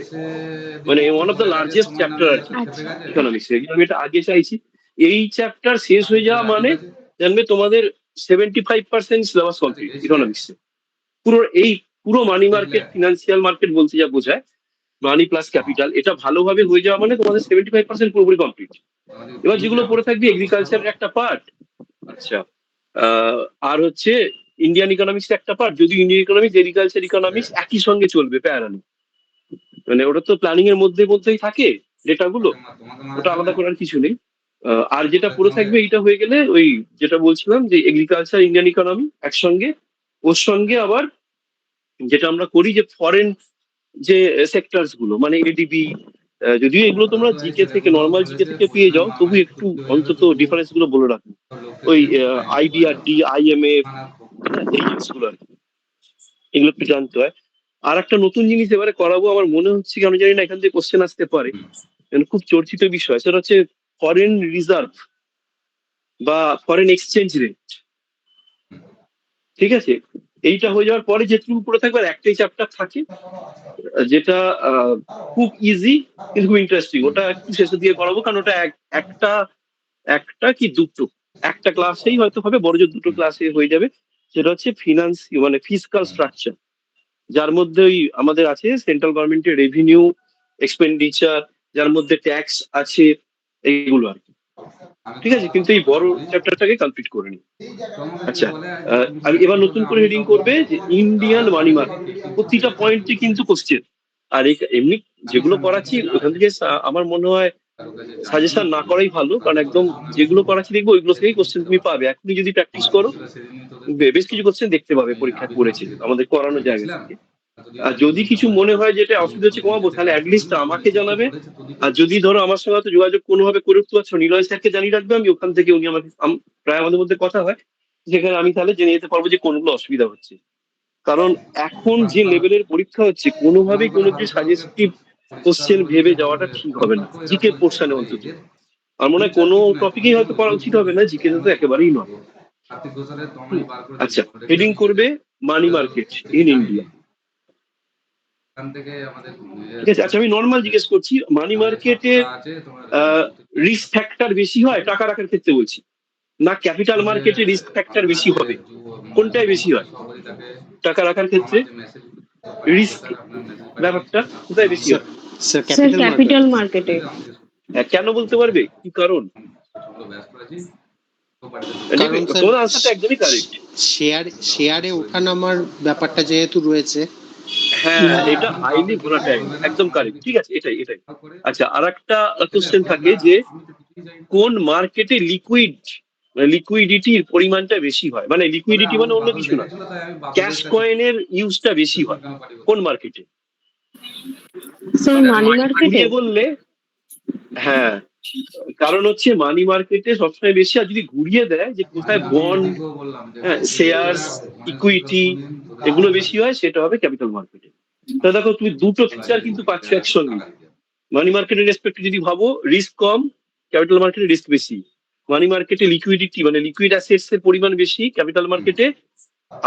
Speaker 1: মানে one of the largest chapter আর কি
Speaker 2: আচ্ছা।
Speaker 1: ইকোনমিক্স। আমি এটা আগে চাইছি। এই চ্যাপ্টার শেষ হয়ে যাওয়া মানে জানবে তোমাদের 75% সিলেবাস কমপ্লিট ইকোনমিক্স। পুরো এই পুরো মানি মার্কেট, ফিনান্সিয়াল মার্কেট বলতে যা বোঝায়, মানি প্লাস ক্যাপিটাল, এটা ভালোভাবে হয়ে যাওয়া মানে তোমাদের 75% পুরোপুরি কমপ্লিট। এবার যেগুলো পড়ে থাকবে এগ্রিকালচারের একটা পার্ট, আচ্ছা আর হচ্ছে ইন্ডিয়ান ইকোনমিক্স একটা পার্ট। যদি ইন্ডিয়ান ইকোনমিক্স এগ্রিকালচার ইকোনমিক্স একই সঙ্গে চলবে প্যারালাল, মানে ওটা তো প্ল্যানিং এর মধ্যেই থাকে ডেটাগুলো, ওটা আলাদা করার কিছু নেই। আর যেটা পড়ে থাকবে এইটা হয়ে গেলে ওই যেটা বলছিলাম যে এগ্রিকালচার ইন্ডিয়ান ইকোনমি একসঙ্গে, ওর সঙ্গে আবার যেটা আমরা করি যে ফরেন যে সেক্টরস গুলো মানে এডিবি, যদিও এগুলো তোমরা জিকে থেকে, নর্মাল জিকে থেকে পেয়ে যাও, তবু একটু অন্তত ডিফারেন্স গুলো বলে রাখো। ওই আইডিআরডি, আইএমএফ, এই জিনিসগুলো আর কি, এগুলো একটু জানতে হয়। আর একটা নতুন জিনিস এবারে করাবো আমার মনে হচ্ছে কি, আমি জানি না এখান থেকে কোশ্চেন আসতে পারে, খুব চর্চিত বিষয়, সেটা হচ্ছে ফরেন রিজার্ভ বা ফরেন এক্সচেঞ্জ রেট। ঠিক আছে, এইটা হয়ে যাওয়ার পরে যেটুকু পড়ে থাকবে আর একটাই চ্যাপ্টার থাকে, যেটা খুব ইজি কিন্তু খুব ইন্টারেস্টিং। ওটা একটু শেষে দিয়ে করাবো, কারণ ওটা একটা একটা কি দুটো, একটা ক্লাসেই হয়তো হবে, বড় জোর দুটো ক্লাসে হয়ে যাবে। সেটা হচ্ছে ফিনান্স মানে ফিসকাল স্ট্রাকচার, যার মধ্যে ওই আমাদের আছে সেন্ট্রাল গভর্নমেন্টের রেভিনিউ, এক্সপেন্ডিচার, যার মধ্যে ট্যাক্স আছে, এইগুলো আর কি। ঠিক আছে, কিন্তু এই বড় চ্যাপ্টারটাকে কমপ্লিট করে নি। আচ্ছা, আমি এবার নতুন করে হেডিং করবে যে ইন্ডিয়ান মানি মার্কেট। প্রতিটা পয়েন্টে কিন্তু কোশ্চেন। আর এমনি যেগুলো করাচ্ছি ওখান থেকে আমার মনে হয় সাজেশন না করাই ভালো, কারণ একদম যেগুলো করাচ্ছি দেখবো ওইগুলো থেকেই কোশ্চেন তুমি পাবে। এখনই যদি প্র্যাকটিস করো বেশ কিছু কোশ্চেন দেখতে পাবে পরীক্ষায় পড়েছে আমাদের করানো জায়গা থেকে। আর যদি কিছু মনে হয় যেটা অসুবিধা হচ্ছে কমাবো, তাহলে অ্যাটলিস্ট আমাকে জানাবে। আর যদি ধরো আমার সঙ্গে হয়তো যোগাযোগ কোনোভাবে করে উঠতে পারছো, নিলয় স্যারকে জানিয়ে রাখবে, আমি ওখান থেকে উনি আমাকে প্রায় আমাদের মধ্যে কথা হয়, যেখানে আমি তাহলে জেনে যেতে পারবো যে কোনগুলো অসুবিধা হচ্ছে। কারণ এখন যে লেভেলের পরীক্ষা হচ্ছে, কোনোভাবেই কোনো কিছু সাজেস্টিভ কোশ্চেন ভেবে যাওয়াটা ঠিক হবে না, জিকে পোর্শনে অন্তত। আমার মনে হয় কোনো টপিকেই হয়তো করা উচিত হবে না, জিকে তো একেবারেই নয়। আচ্ছা, হেডিং করবে মানি মার্কেট ইন ইন্ডিয়া। ঠিক আছে, আচ্ছা আমি নর্মাল জিজ্ঞেস করছি, মানি মার্কেটের রিস্ক ফ্যাক্টর বেশি হয় টাকা রাখার ক্ষেত্রে বলছি, না ক্যাপিটাল মার্কেটে রিস্ক ফ্যাক্টর বেশি হবে? কোনটাই বেশি হয় টাকা রাখার ক্ষেত্রে? রিস্ক ব্যাপারটা কোথায় বেশি হয়?
Speaker 4: স্যার
Speaker 5: স্যার ক্যাপিটাল মার্কেটে।
Speaker 1: কেন বলতে পারবে কি কারণ?
Speaker 4: কারণ স্যার
Speaker 1: তোমার আনসারটা একদমই কারেক্ট।
Speaker 4: শেয়ারে ওঠানামার ব্যাপারটা যেহেতু রয়েছে।
Speaker 1: হ্যাঁ, এটা হাইলি ভোলাটাইল, একদম কারেক্ট। ঠিক আছে, এটাই। আচ্ছা, আর একটা কোশ্চেন থাকে যে কোন মার্কেটে লিকুইডিটির পরিমাণটা বেশি হয়, মানে লিকুইডিটি মানে অন্য কিছু না, ক্যাশ কয়েনের ইউজটা বেশি হয় কোন মার্কেটে?
Speaker 5: স্যার মানি মার্কেটে।
Speaker 1: ঘুরিয়ে বললে হ্যাঁ, কারণ হচ্ছে মানি মার্কেটে সবসময় বেশি। আর যদি ঘুরিয়ে দেয় যে কোথায় বন্ড, হ্যাঁ শেয়ারস, ইকুইটি এগুলো বেশি হয়, সেটা হবে ক্যাপিটাল মার্কেটে। তা দেখো তুমি দুটো ফিচার কিন্তু পাচ্ছ একসঙ্গে। মানি মার্কেটের রেসপেক্টে যদি ভাবো, রিস্ক কম, ক্যাপিটাল মার্কেটে রিস্ক বেশি। মানি মার্কেটে লিকুইডিটি মানে লিকুইড অ্যাসেটস এর পরিমাণ বেশি, ক্যাপিটাল মার্কেটে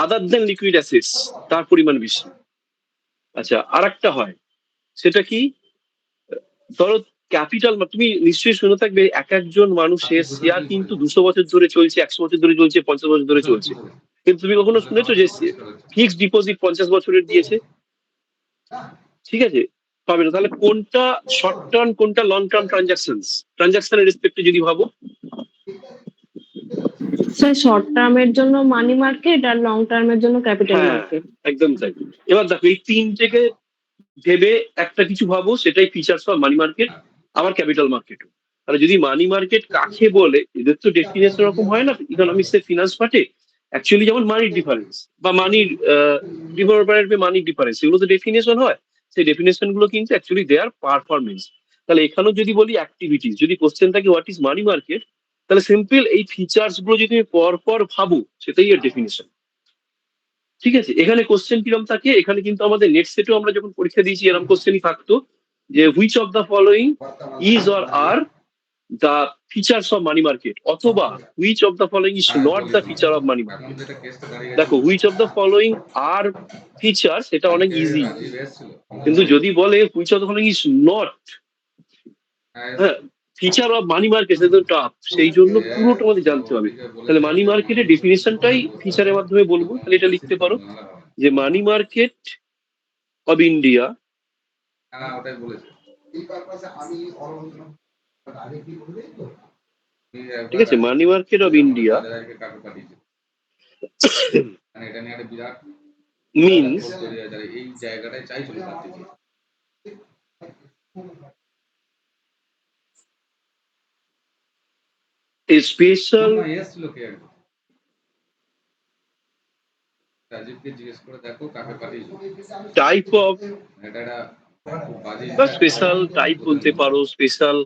Speaker 1: আদার দেন লিকুইড অ্যাসেটস তার পরিমাণ বেশি। আচ্ছা, আর একটা হয়, সেটা কি, ধরো ক্যাপিটাল, তুমি নিশ্চয়ই শুনে থাকবে এক একজন মানুষের শেয়ার কিন্তু 200 বছর ধরে চলছে, 100 বছর ধরে চলছে, 50 বছর ধরে চলছে। কিন্তু তুমি কখনো শুনেছো যে ফিক্সড ডিপোজিট 50 বছরের দিয়েছে? ঠিক আছে, পাবে না। তাহলে কোনটা শর্ট টার্ম, কোনটা লং টার্ম ট্রানজাকশনের রেসপেক্টে যদি ভাবো?
Speaker 5: স্যার শর্ট টার্মের জন্য মানি মার্কেট আর লং টার্মের জন্য ক্যাপিটাল
Speaker 1: হ্যাঁ,
Speaker 5: মার্কেট।
Speaker 1: একদম তাই। এবার দেখো এই তিনটেকে ভেবে একটা কিছু ভাবো, সেটাই ফিচার্স অফ মানি মার্কেট, আবার ক্যাপিটাল মার্কেট। তাহলে যদি মানি মার্কেট কাকে বলে, এদের তো ডেফিনেশন এরকম হয় না ইকোনমিক্স এর ফিনান্স পার্টে, অ্যাকচুয়ালি যেমন মানির ডিফারেন্স বা মানির মানির ডিফারেন্স, এগুলো তো ডেফিনেশন হয়। সেই ডেফিনেশন গুলো কিন্তু অ্যাকচুয়ালি দেয়ার পারফরমেন্স। তাহলে এখানেও যদি বলি অ্যাক্টিভিটিস, যদি কোশ্চেন থাকে হোয়াট ইজ মানি মার্কেট, তাহলে সিম্পল এই ফিচার্স গুলো যদি তুমি পর পর ভাবো, সেটাই এর ডেফিনেশন। ঠিক আছে, এখানে কোশ্চেন কিরম থাকে, এখানে কিন্তু আমাদের নেট সেটেও আমরা যখন পরীক্ষা দিয়েছি এরকম কোশ্চেনই থাকতো, যে which of the following is or are the features of money market, অথবা which of the following is not the feature of money
Speaker 3: এখন
Speaker 1: মার্কেট।
Speaker 3: যেটা কেসটা দাঁড়িয়ে
Speaker 1: দেখো which of the following R feature, সেটা অনেক ইজি, কিন্তু যদি বলে which of the following is not feature of money market, সেটা তো টাফ। সেই জন্য পুরোটা আমাদের জানতে হবে। তাহলে মানি মার্কেটের ডেফিনেশনটাই ফিচারের মাধ্যমে বলবো, তাহলে এটা লিখতে পারো যে মানি মার্কেট অফ ইন্ডিয়া,
Speaker 3: হ্যাঁ ওটাই বলেছে।
Speaker 1: ঠিক আছে, মানি মার্কেট অফ ইন্ডিয়া
Speaker 3: কাকে পাঠিয়েছে, মানে এটা নিয়ে একটা বিরাট
Speaker 1: means
Speaker 3: তৈরি হয়ে যায়। এই জায়গাটায় চাইছিল তার থেকে
Speaker 1: a special
Speaker 3: এসেছিল কে একদম রাজীবকে জিজ্ঞেস করে দেখো কাকে পাঠিয়েছে।
Speaker 1: type of,
Speaker 3: এটা একটা খুব বাজে
Speaker 1: বা
Speaker 3: impact
Speaker 1: স্পেশাল
Speaker 3: পড়ে
Speaker 1: টাইপ
Speaker 3: ওদের
Speaker 1: বলতে
Speaker 3: মধ্যে।
Speaker 1: পারো, স্পেশাল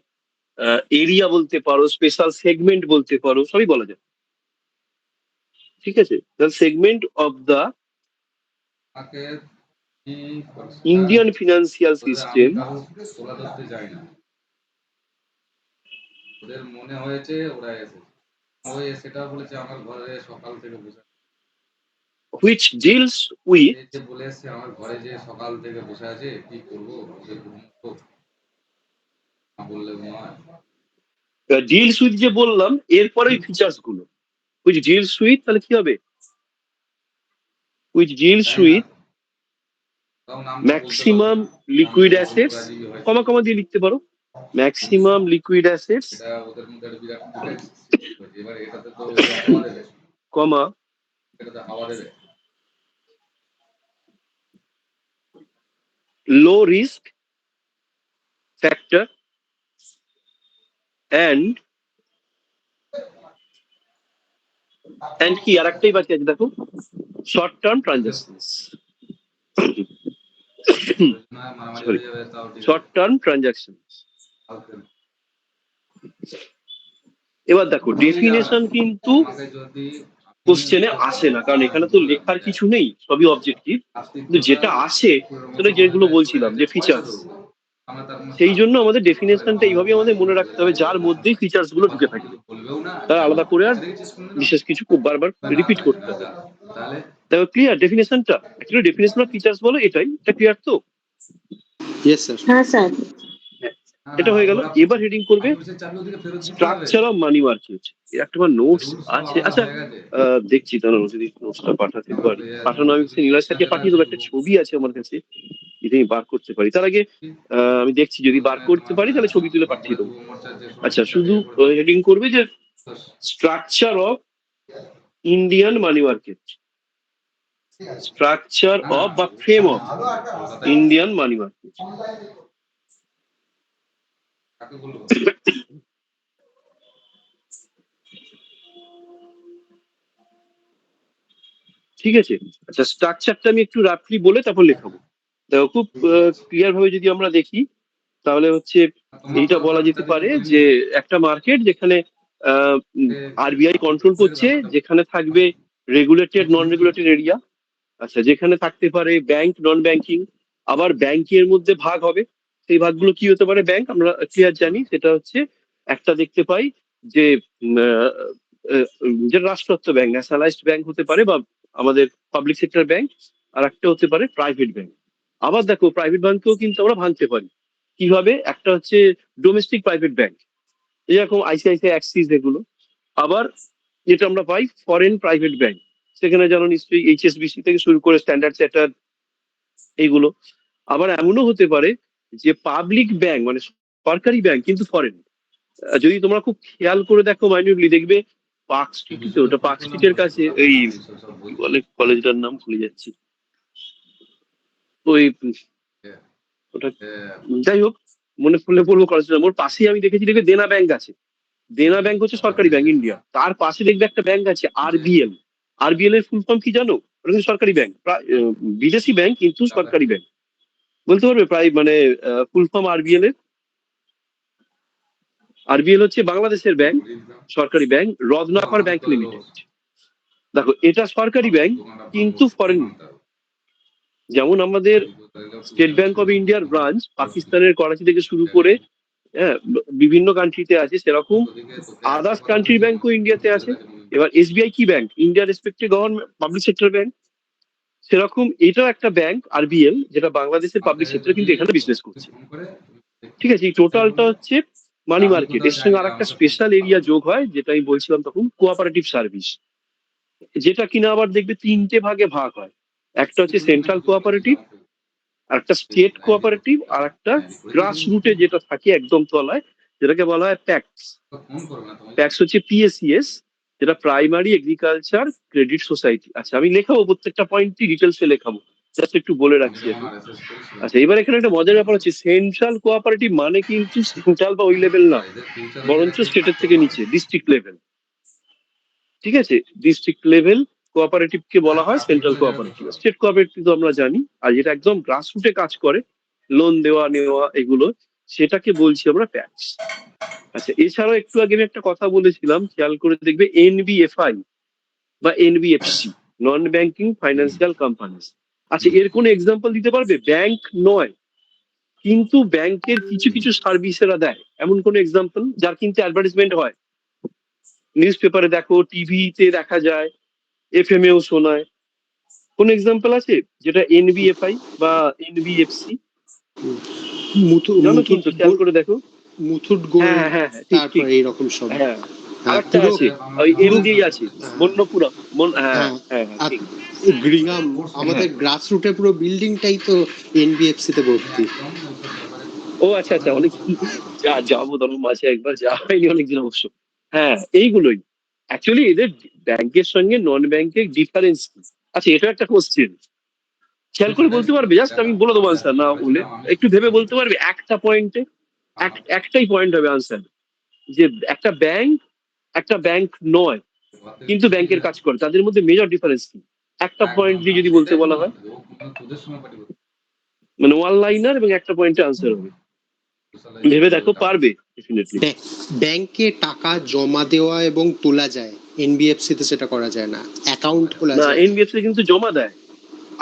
Speaker 1: এরিয়া বলতে পারো, স্পেশাল সেগমেন্ট বলতে পারো, সবই বলা যায়। ঠিক আছে, দ্য সেগমেন্ট অফ দ্য
Speaker 3: তাকে কি
Speaker 1: ইন্ডিয়ান ফিনান্সিয়াল
Speaker 3: আমি
Speaker 1: সিস্টেম,
Speaker 3: কারো তোলা ধরতে যাই না, ওদের মনে হয়েছে ওরা এসেছে। ওই সেটা বলেছে আমার ঘরে সকাল থেকে বসে,
Speaker 1: which deals with
Speaker 3: এই যে বলে এসছে আমার ঘরে যে সকাল থেকে বসে আছে কি করবো, ওকে ঘুমোবো না বললে নয়।
Speaker 1: deals with যে বললাম, এরপরে ফিচার্স গুলো which deals with, তাহলে কি হবে, which deals
Speaker 3: তাই না?
Speaker 1: with
Speaker 3: তাও নামটা বলতে পারবে
Speaker 1: maximum
Speaker 3: না।
Speaker 1: liquid
Speaker 3: নামটা
Speaker 1: assets,
Speaker 3: রাজীবী হয়তো।
Speaker 1: কমা কমা দিয়ে লিখতে পারো, maximum liquid assets,
Speaker 3: এটা ওদের মধ্যে একটা বিরাট difference সৃষ্টি হয়েছে। এবার এটাতে তো ওরা হাওয়া দেবে,
Speaker 1: কমা
Speaker 3: এটাতে হাওয়া দেবে।
Speaker 1: low risk factor and কি আর একটাই বাকি আছে, দেখো, শর্ট টার্ম ট্রানজাকশনস,
Speaker 3: না মারামারি
Speaker 1: সরি,
Speaker 3: হয়ে যাবে তাও ঠিক
Speaker 1: শর্ট
Speaker 3: আছে।
Speaker 1: Term transactions.
Speaker 3: কালকে
Speaker 1: এবার দেখো ডেফিনেশন কিন্তু
Speaker 3: আমাকে যদি
Speaker 1: কোশ্চেনে আসে না, কারণ এখানে তো লেখার কিছু নেই, সবই অবজেক্টিভ। কিন্তু যেটা আসে সেটা যেগুলো বলছিলাম যে ফিচার্স, সেই জন্য আমাদের ডেফিনেশনটা এইভাবে আমাদের মনে রাখতে হবে, যার মধ্যেই ফিচার্স গুলো ঢুকে থাকবে, তার আলাদা করে আর বিশেষ কিছু খুব বারবার রিপিট করতে হবে।
Speaker 3: তাহলে
Speaker 1: তাই ক্লিয়ার ডেফিনেশনটা, অ্যাকচুয়ালি ডেফিনেশন অফ ফিচার্স বলো এটাই, এটা ক্লিয়ার তো?
Speaker 4: Yes sir.
Speaker 5: হ্যাঁ স্যার।
Speaker 1: এটা হয়ে গেল। এবার হেডিং করবে স্ট্রাকচার অফ মানি মার্কেট। এর একটা নোটস আছে, আচ্ছা দেখছি তাহলে যদি নোটসটা পাঠাতে পারি, পাঠানো আমি নীলাশ স্যারকে পাঠিয়ে দেবো, একটা ছবি আছে আমার কাছে, যদি আমি বার করতে পারি। তার আগে আমি দেখছি যদি বার করতে পারি তাহলে ছবি তুলে পাঠিয়ে দেবো। আচ্ছা, শুধু হেডিং করবে যে structure of Indian money market, structure of বা frame of Indian money market.
Speaker 3: কাকে বলবো?
Speaker 1: ঠিক আছে, আচ্ছা স্ট্রাকচারটা আমি একটু রাফলি বলে তারপর লেখাবো। দেখো খুব ক্লিয়ার ভাবে যদি আমরা দেখি, তাহলে হচ্ছে এইটা বলা যেতে পারে যে একটা মার্কেট যেখানে আরবিআই কন্ট্রোল করছে, যেখানে থাকবে রেগুলেটেড নন রেগুলেটেড এরিয়া, আচ্ছা যেখানে থাকতে পারে ব্যাংক নন ব্যাংকিং, আবার ব্যাংকের মধ্যে ভাগ হবে। সেই ভাগগুলো কি হতে পারে, ব্যাংক আমরা ক্লিয়ার জানি, সেটা হচ্ছে একটা দেখতে পাই যে যে রাষ্ট্রায়ত্ত ব্যাংক, ন্যাশনালাইজড ব্যাংক হতে পারে, বা আমাদের পাবলিক সেক্টর ব্যাংক, আর একটা হতে পারে প্রাইভেট ব্যাংক। আবার দেখো প্রাইভেট ব্যাংকেও কিন্তু আমরা ভাঙতে পারি, কিভাবে, একটা হচ্ছে ডোমেস্টিক প্রাইভেট ব্যাংক, যেরকম আইসিআইসিআই, অ্যাক্সিস, এগুলো। আবার যেটা আমরা পাই ফরেন প্রাইভেট ব্যাংক, সেখানে যেন নিশ্চয়ই এইচএসবিসি থেকে শুরু করে স্ট্যান্ডার্ড চার্টার্ড, এইগুলো। আবার এমনও হতে পারে যে পাবলিক ব্যাংক মানে সরকারি ব্যাংক কিন্তু ফরেন। যদি তোমরা খুব খেয়াল করে দেখো মাইনিউটলি দেখবে পার্ক স্ট্রিটে, ওটা পার্ক স্ট্রিটের কাছে, এই কি বলে কলেজটার নাম ভুলে যাচ্ছি, ওই ওটা যাই হোক, মনে পড়লে বলবো কলেজটার। ওর পাশেই আমি দেখেছি, দেখবে দেনা ব্যাংক আছে। দেনা ব্যাংক হচ্ছে সরকারি ব্যাংক ইন্ডিয়া, তার পাশে দেখবে একটা ব্যাংক আছে আরবিএল। আরবিএল এর ফুল ফর্ম কি জানো? ওটা কিন্তু সরকারি ব্যাংক, বিদেশি ব্যাংক কিন্তু সরকারি ব্যাংক। বলতে পারবে প্রায় মানে ফুল ফর্ম আরবিএল এর? আরবিএল হচ্ছে বাংলাদেশের ব্যাংক, সরকারি ব্যাংক, রত্নাকর ব্যাংক লিমিটেড। দেখো এটা সরকারি ব্যাংক কিন্তু ফরেন। যেমন আমাদের স্টেট ব্যাংক অফ ইন্ডিয়ার ব্রাঞ্চ পাকিস্তানের করাচি থেকে শুরু করে হ্যাঁ বিভিন্ন কান্ট্রিতে আছে, সেরকম আদার্স কান্ট্রির ব্যাংকও ইন্ডিয়াতে আছে। এবার এসবিআই কি ব্যাংক? ইন্ডিয়ার respected government public sector bank. সেরকম এটাও একটা ব্যাংক আরবিএল, যেটা বাংলাদেশের পাবলিক সেক্টর কিন্তু এখানে বিজনেস করছে। ঠিক আছে, এই টোটালটা হচ্ছে মানি মার্কেট। এর সঙ্গে আর একটা স্পেশাল এরিয়া যোগ হয়, যেটা আমি বলছিলাম তখন, কোঅপারেটিভ সার্ভিস, যেটা কিনা আবার দেখবে তিনটে ভাগে ভাগ হয়। একটা হচ্ছে সেন্ট্রাল কোঅপারেটিভ, আর একটা স্টেট কোঅপারেটিভ, আর একটা গ্রাস রুটে যেটা থাকে একদম তলায়, যেটাকে বলা হয় প্যাক্স। প্যাক্স হচ্ছে পিএসিএস, যেটা প্রাইমারি এগ্রিকালচার ক্রেডিট সোসাইটি। আচ্ছা আমি লেখাবো প্রত্যেকটা পয়েন্টই ডিটেলসে লেখাবো, জাস্ট একটু বলে রাখছি এখন। আচ্ছা এবার এখানে একটা মজার ব্যাপার হচ্ছে, সেন্ট্রাল কোঅপারেটিভ মানে কিন্তু সেন্ট্রাল বা ওই লেভেল না, বরঞ্চ স্টেটের থেকে নিচে, ডিস্ট্রিক্ট লেভেল। ঠিক আছে, ডিস্ট্রিক্ট লেভেল কোঅপারেটিভ কে বলা হয় সেন্ট্রাল কোঅপারেটিভ। স্টেট কোঅপারেটিভ তো আমরা জানি, আর যেটা একদম গ্রাসরুটে কাজ করে, লোন দেওয়া নেওয়া এগুলো, সেটাকে বলছি আমরা প্যাক্স। আচ্ছা এছাড়াও একটু আগে আমি একটা কথা বলেছিলাম, খেয়াল করে দেখবে, এনবিএফআই বা NBFC, non banking financial companies. আচ্ছা এর কোন এক্সাম্পল দিতে পারবে? ব্যাংক নয় কিন্তু ব্যাংকের কিছু কিছু সার্ভিস এরা দেয়, এমন কোন এক্সাম্পল যার কিন্তু অ্যাডভার্টাইজমেন্ট হয়, নিউজ পেপারে দেখো, টিভিতে দেখা যায়, এফএম এও শোনায়। কোন এক্সাম্পল আছে যেটা এনবিএফআই বা এনবিএফসি? জানো কিন্তু, খেয়াল করে দেখো।
Speaker 4: মুথুট
Speaker 1: হ্যাঁ
Speaker 4: গোল্ড,
Speaker 1: হ্যাঁ হ্যাঁ হ্যাঁ, ঠিক ঠিক।
Speaker 4: তারপরে এইরকম সব।
Speaker 1: হ্যাঁ
Speaker 4: হ্যাঁ,
Speaker 1: আরেকটা
Speaker 4: পুরো
Speaker 1: আছে, ওই
Speaker 4: পুরো
Speaker 1: এমডি আছে, মন্নপুরম হ্যাঁ
Speaker 4: হ্যাঁ,
Speaker 1: হ্যাঁ হ্যাঁ
Speaker 4: আর
Speaker 1: ঠিক।
Speaker 4: গ্রিহাম, আমাদের
Speaker 1: হ্যাঁ।
Speaker 4: গ্রাস রুটে পুরো বিল্ডিংটাই তো এনবিএফসি তে ভর্তি।
Speaker 1: ও আচ্ছা আচ্ছা, অনেক যাবো তখন মাঝে একবার, যাওয়া হয়নি অনেকদিন অবশ্য। হ্যাঁ এইগুলোই অ্যাকচুয়ালি এদের ব্যাংকের সঙ্গে নন ব্যাংকের ডিফারেন্স কি? আচ্ছা এটা একটা কোশ্চেন, খেয়াল করে বলতে পারবে? জাস্ট আমি বলে দেবো আনসার, না বলে একটু ভেবে বলতে পারবে একটা পয়েন্টে? একটাই পয়েন্ট হবে আনসার, যে একটা ব্যাংক নয় কিন্তু ব্যাংকের কাজ করে, তাদের মধ্যে মেজর ডিফারেন্স কি? একটা পয়েন্ট দিয়ে যদি বলতে বলা হয়, মানে ওয়ান লাইনার এবং একটা পয়েন্টে আনসার হবে। ভেবে দেখো, পারবে ডেফিনেটলি।
Speaker 4: ব্যাংকে টাকা জমা দেওয়া এবং তোলা যায়, এনবিএফসি তে সেটা করা যায় না, অ্যাকাউন্ট খোলা
Speaker 1: না
Speaker 4: যায়।
Speaker 1: এনবিএফসি কিন্তু জমা দেয়।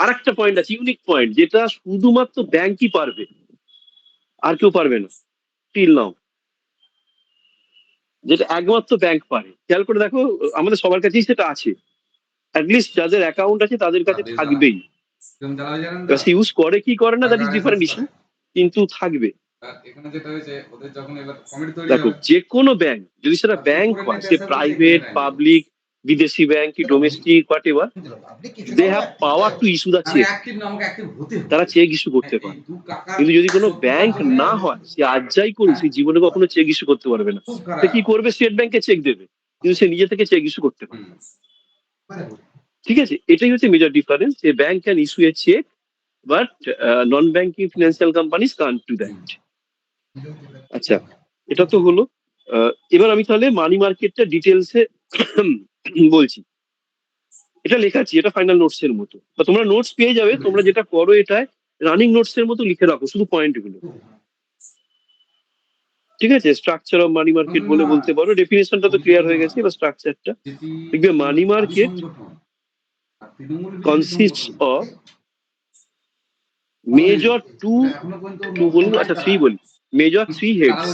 Speaker 1: আর একটা পয়েন্ট আছে, ইউনিক পয়েন্ট, যেটা শুধুমাত্র ব্যাংকই পারবে, আর কেউ পারবে না টিল নাও, যেটা একমাত্র ব্যাংক পারে। খেয়াল করে দেখো, আমাদের সবার কাছেই সেটা আছে, অ্যাটলিস্ট যাদের অ্যাকাউন্ট আছে তাদের কাছে থাকবেই। ইউজ করে কি করে না, দ্যাট ইজ ডিফারেন্ট ইস্যু, কিন্তু থাকবে।
Speaker 3: এখানে যেটা হয়েছে, ওদের যখন এবার কমিটি তৈরি
Speaker 1: দেখো
Speaker 3: হবে,
Speaker 1: যে কোনো ব্যাংক, যদি সেটা ব্যাংক হয়, সে প্রাইভেট, পাবলিক, বিদেশি ব্যাংক কি domestic, whatever, they have power to issue the cheque.
Speaker 3: Active না, আমাকে অ্যাক্টিভ হতে হবে।
Speaker 1: তারা চেক ইস্যু করতে পারে। কিন্তু যদি কোনো ব্যাংক না হয়, সে আজ যাই করুক, সে জীবনে কখনো চেক ইস্যু করতে পারবে না। সে কি করবে? স্টেট ব্যাংকে চেক দেবে, কিন্তু সে নিজে থেকে চেক ইস্যু করতে পারে। ঠিক আছে, এটাই হচ্ছে মেজর ডিফারেন্স, যে bank can issue a cheque, but non banking financial companies can't do that. আচ্ছা এটা তো হলো। এবার আমি তাহলে মানি মার্কেটটা ডিটেলসে বলছি। এটা লেখাচ্ছি, এটা ফাইনাল নোটস এর মতো, বা তোমরা নোটস পেয়ে যাবে। তোমরা যেটা করো, এটা রানিং নোটস এর মতো লিখে রাখো, শুধু পয়েন্ট গুলো। ঠিক আছে, স্ট্রাকচার অফ মানি মার্কেট বলে বলতে পারো। ডেফিনেশনটা তো ক্লিয়ার হয়ে গেছে, এবার স্ট্রাকচারটা দেখবে। Money market consists of major two বলবো, আচ্ছা থ্রি বলি, মেজর থ্রি হেডস।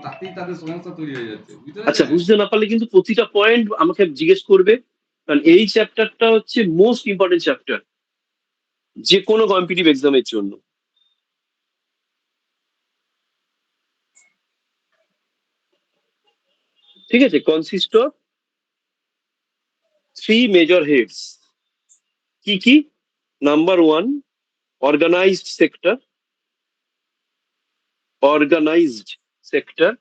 Speaker 3: তাতেই তাদের সমস্যা তৈরি হয়ে যাচ্ছে, বুঝতে
Speaker 1: আচ্ছা
Speaker 3: পেরেছো?
Speaker 1: বুঝতে না পারলে কিন্তু প্রতিটা পয়েন্ট আমাকে জিজ্ঞেস করবে, কারণ এই চ্যাপ্টারটা হচ্ছে মোস্ট ইম্পর্টেন্ট চ্যাপ্টার যে কোনো কম্পিটিটিভ এক্সামের জন্য। ঠিক আছে, consist of three major heads. কি কি? Number one, organised sector. Organised sector.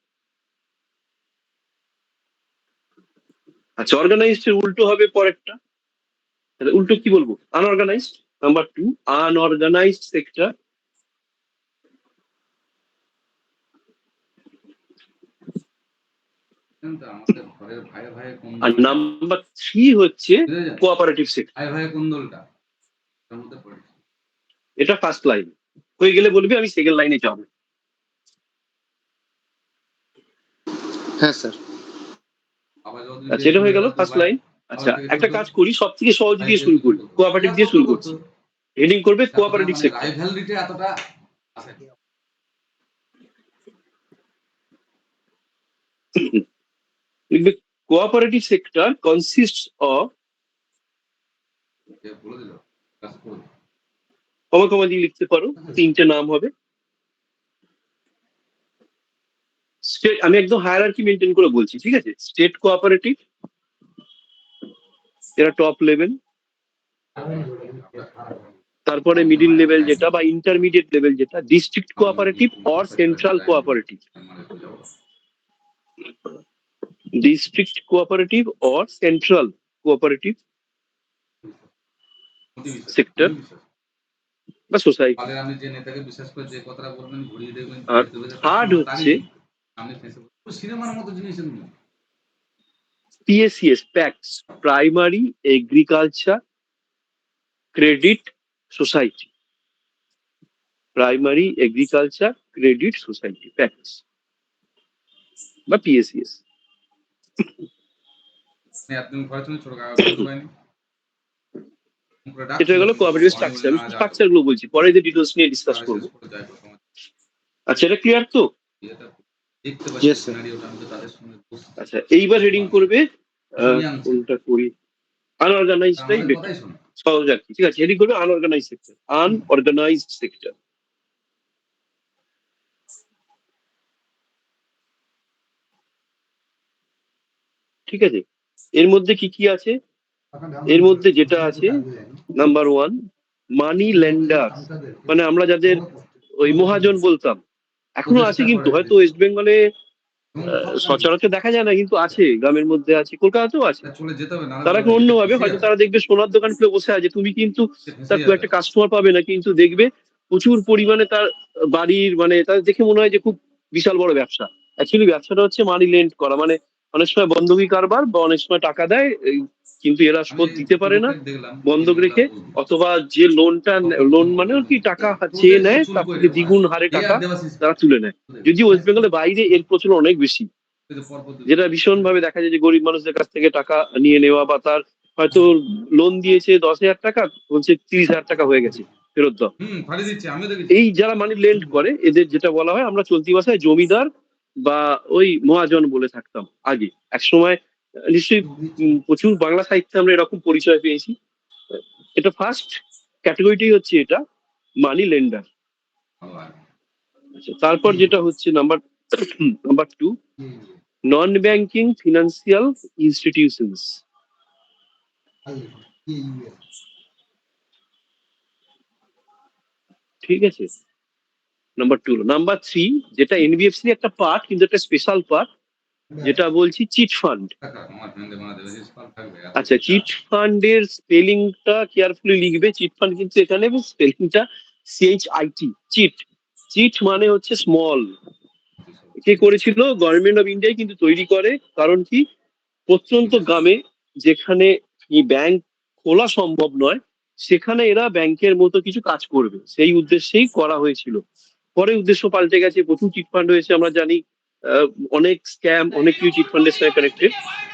Speaker 1: আচ্ছা অর্গানাইজড এর উল্টো হবে পরেরটা, তাহলে উল্টো কি বলবো? Unorganised. Number two, unorganised sector.
Speaker 3: জানেন তো আমাদের ঘরের ভাই ভাই কোন
Speaker 1: আর
Speaker 3: দলটা?
Speaker 1: নাম্বার 3 হচ্ছে
Speaker 3: বুঝেছেন?
Speaker 1: Cooperative sector.
Speaker 3: ভাই ভাই কোন দলটা? তার মধ্যে পড়েছে।
Speaker 1: এটা ফার্স্ট লাইন হয়ে গেলে বলবি আমি সেকেন্ড লাইনে যাব।
Speaker 4: হ্যাঁ স্যার।
Speaker 3: আবার যতদিন
Speaker 1: আচ্ছা এটা হয়ে গেল ফার্স্ট লাইন। আচ্ছা একটা কাজ করি, সব থেকে সহজ দিয়ে শুরু করি, কোঅপারেটিভ দিয়ে শুরু করছি। হেডিং করবে কোঅপারেটিভ
Speaker 3: মানে
Speaker 1: সেক্টর।
Speaker 3: রাইভ্যালরিটা এতটা আছে।
Speaker 1: লিখবে কোঅপারেটিভ সেক্টর কনসিস্টস অফ,
Speaker 3: যে বলে দিল কাজ করে দিল।
Speaker 1: কমা কমা দিয়ে লিখতে পারো, তিনটে নাম হবে। স্টেট, আমি একদম হায়ারার্কি মেনটেন করে বলছি, ঠিক আছে? স্টেট কোঅপারেটিভ, এরা টপ লেভেল। তারপরে মিডিল লেভেল যেটা বা ইন্টারমিডিয়েট লেভেল যেটা district cooperative or central cooperative. District cooperative or central cooperative sector বা সোসাইটি।
Speaker 3: কালের আমি যে নেতাকে বিশ্বাস করে যে কথাটা বলবেন ঘুরিয়ে দেখবেন
Speaker 1: আর থার্ড হচ্ছে
Speaker 3: আমি সিনেমার মতো জিনিস এগুলো।
Speaker 1: PSCS, PACS, primary agriculture credit society. Primary agriculture credit society, PACS বা পিএসসিএস।
Speaker 3: আপনি ঘরে শুনে ছোট কাগজ বলতে পারেনি।
Speaker 1: এটা হয়ে গেল কোঅপারেটিভ স্ট্রাকচার। আমি স্ট্রাকচার গুলো বলছি, পরে যে ডিটেলস নিয়ে ডিসকাস করবো। আচ্ছা এটা ক্লিয়ার তো?
Speaker 3: দেখতে
Speaker 4: Yes,
Speaker 3: পাচ্ছি
Speaker 4: sir.
Speaker 3: সিনারিওটা আমি তো তাদের সঙ্গে বসছি।
Speaker 1: আচ্ছা এইবার হেডিং করবে কোনটা করি, আনঅর্গানাইজডটাই
Speaker 3: আমাদের
Speaker 1: বেটার,
Speaker 3: কথাই শোনো।
Speaker 1: সহজ আর কি। ঠিক আছে, হেডিং করবে আনঅর্গানাইজড সেক্টর, আনঅর্গানাইজড সেক্টর। ঠিক আছে, এর মধ্যে কি কি আছে? এর মধ্যে যেটা আছে নাম্বার 1 মানি লেন্ডার, মানে আমরা যাদের ওই মহাজন বলতাম, এখনো আছে কিন্তু, হয়তো ওয়েস্ট বেঙ্গলে সচরাচর দেখা যায় না, কিন্তু আছে, গ্রামের মধ্যে আছে, কলকাতাতেও আছে।
Speaker 3: চলে যেতে হবে না
Speaker 1: তারা একটু অন্যভাবে, হয়তো তারা দেখবে সোনার দোকান খুলে বসে আছে, তুমি কিন্তু তার খুব একটা কাস্টমার পাবে না, কিন্তু দেখবে প্রচুর পরিমাণে তার বাড়ির, মানে তাদের দেখে মনে হয় যে খুব বিশাল বড় ব্যবসা। অ্যাকচুয়ালি ব্যবসাটা হচ্ছে মানি লেন্ড করা, মানে অনেক সময় বন্ধকি কারবার বা অনেক সময় টাকা দেয় কিন্তু এরা শোধ দিতে পারে না বন্ধক রেখে, অথবা যে লোনটা, লোন মানে কি টাকা চেয়ে নেয় তার থেকে দ্বিগুণ হারে টাকা তারা তুলে নেয়। যদিও ওয়েস্ট বেঙ্গলের বাইরে এর প্রচলন অনেক বেশি, যেটা ভীষণ ভাবে দেখা যায় যে গরিব মানুষদের কাছ থেকে টাকা নিয়ে নেওয়া, বা তার হয়তো লোন দিয়েছে 10,000 টাকা, বলছে 30,000 টাকা হয়ে গেছে, ফেরত দাও।
Speaker 3: ফাড়ি দিচ্ছে আমিও দেখেছি।
Speaker 1: এই যারা মানি লেন্ড করে এদের যেটা বলা হয়, আমরা চলতি ভাষায় জমিদার বা ওই মহাজন বলে থাকতাম আগে এক সময়। নিশ্চয়ই প্রচুর বাংলা সাহিত্যে আমরা এরকম পরিচয় পেয়েছি। এটা ফার্স্ট ক্যাটাগরিটাই হচ্ছে এটা, মানি লেন্ডার। তারপর যেটা হচ্ছে নাম্বার 2 নন ব্যাংকিং ফিনান্সিয়াল ইনস্টিটিউশনস। ঠিক আছে, নাম্বার 2। নাম্বার 3 যেটা এনবিএফসি একটা পার্ট, কিন্তু একটা স্পেশাল পার্ট, যেটা বলছি চিট ফান্ড।
Speaker 3: আমার ফ্রেন্ডে বানাতে থাকবে।
Speaker 1: আচ্ছা চিট ফান্ডের স্পেলিংটা কেয়ারফুলি লিখবে। চিট ফান্ড কিন্তু এখানে স্পেলিংটা CHIT, চিট। চিট মানে হচ্ছে স্মল। কে করেছিল? গভর্নমেন্ট অফ ইন্ডিয়ায় কিন্তু তৈরি করে। কারণ কি, প্রত্যন্ত গ্রামে যেখানে ব্যাংক খোলা সম্ভব নয়, সেখানে এরা ব্যাংকের মতো কিছু কাজ করবে, সেই উদ্দেশ্যেই করা হয়েছিল। পরে উদ্দেশ্য পাল্টে গেছে, প্রচুর চিটফান্ড হয়েছে আমরা জানি, অনেক স্ক্যাম, অনেক কিছু চিটফান্ডের সাথে কানেক্টেড।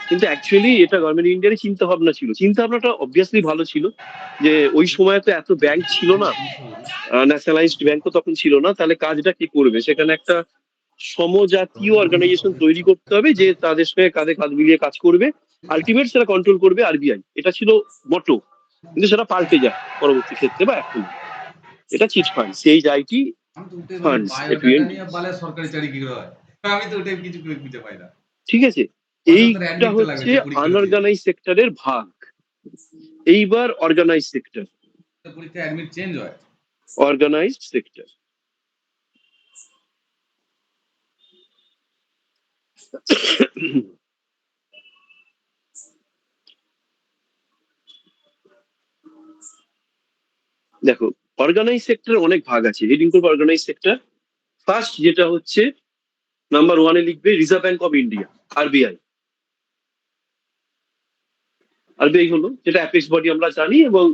Speaker 1: কিন্তু অ্যাকচুয়ালি এটা গভর্নমেন্ট ইন্ডিয়ার চিন্তা ভাবনা ছিল। চিন্তা ভাবনাটা অবভিয়াসলি ভালো ছিল, যে ওই সময় তো এত ব্যাংক ছিল না, ন্যাশনালাইজড ব্যাংকও তখন ছিল না, তাহলে কাজটা কি করবে? সেখানে একটা সমজাতীয় অর্গানাইজেশন তৈরি করতে হবে, যে তাদের সঙ্গে কাঁধে কাঁধ মিলিয়ে কাজ করবে, আলটিমেট সেটা কন্ট্রোল করবে আরবিআই। এটা ছিল মটো, কিন্তু সেটা পাল্টে যায় পরবর্তী ক্ষেত্রে বা এখন। এটা চিট ফান্ড, CHIT
Speaker 3: আমি তো উঠে
Speaker 1: ফান্ডস,
Speaker 3: বায়োডাটা নিয়ে বলে সরকারি চাকরি কি করে হয়। আমি তো উঠে কিছু খুঁজে পাই না।
Speaker 1: ঠিক আছে, এইটা হচ্ছে আনঅর্গানাইজ সেক্টরের ভাগ। এইবার অর্গানাইজ সেক্টর,
Speaker 3: পরীক্ষা অ্যাডমিট চেঞ্জ হয়।
Speaker 1: Organised sector. দেখো অর্গানাইজ সেক্টর অনেক ভাগ আছে, হেডিং করবো অর্গানাইজ সেক্টর। ফার্স্ট যেটা হচ্ছে নাম্বার 1-এ লিখবে reserve bank of India, RBI. RBI হলো যেটা অ্যাপেক্স বডি আমরা জানি, এবং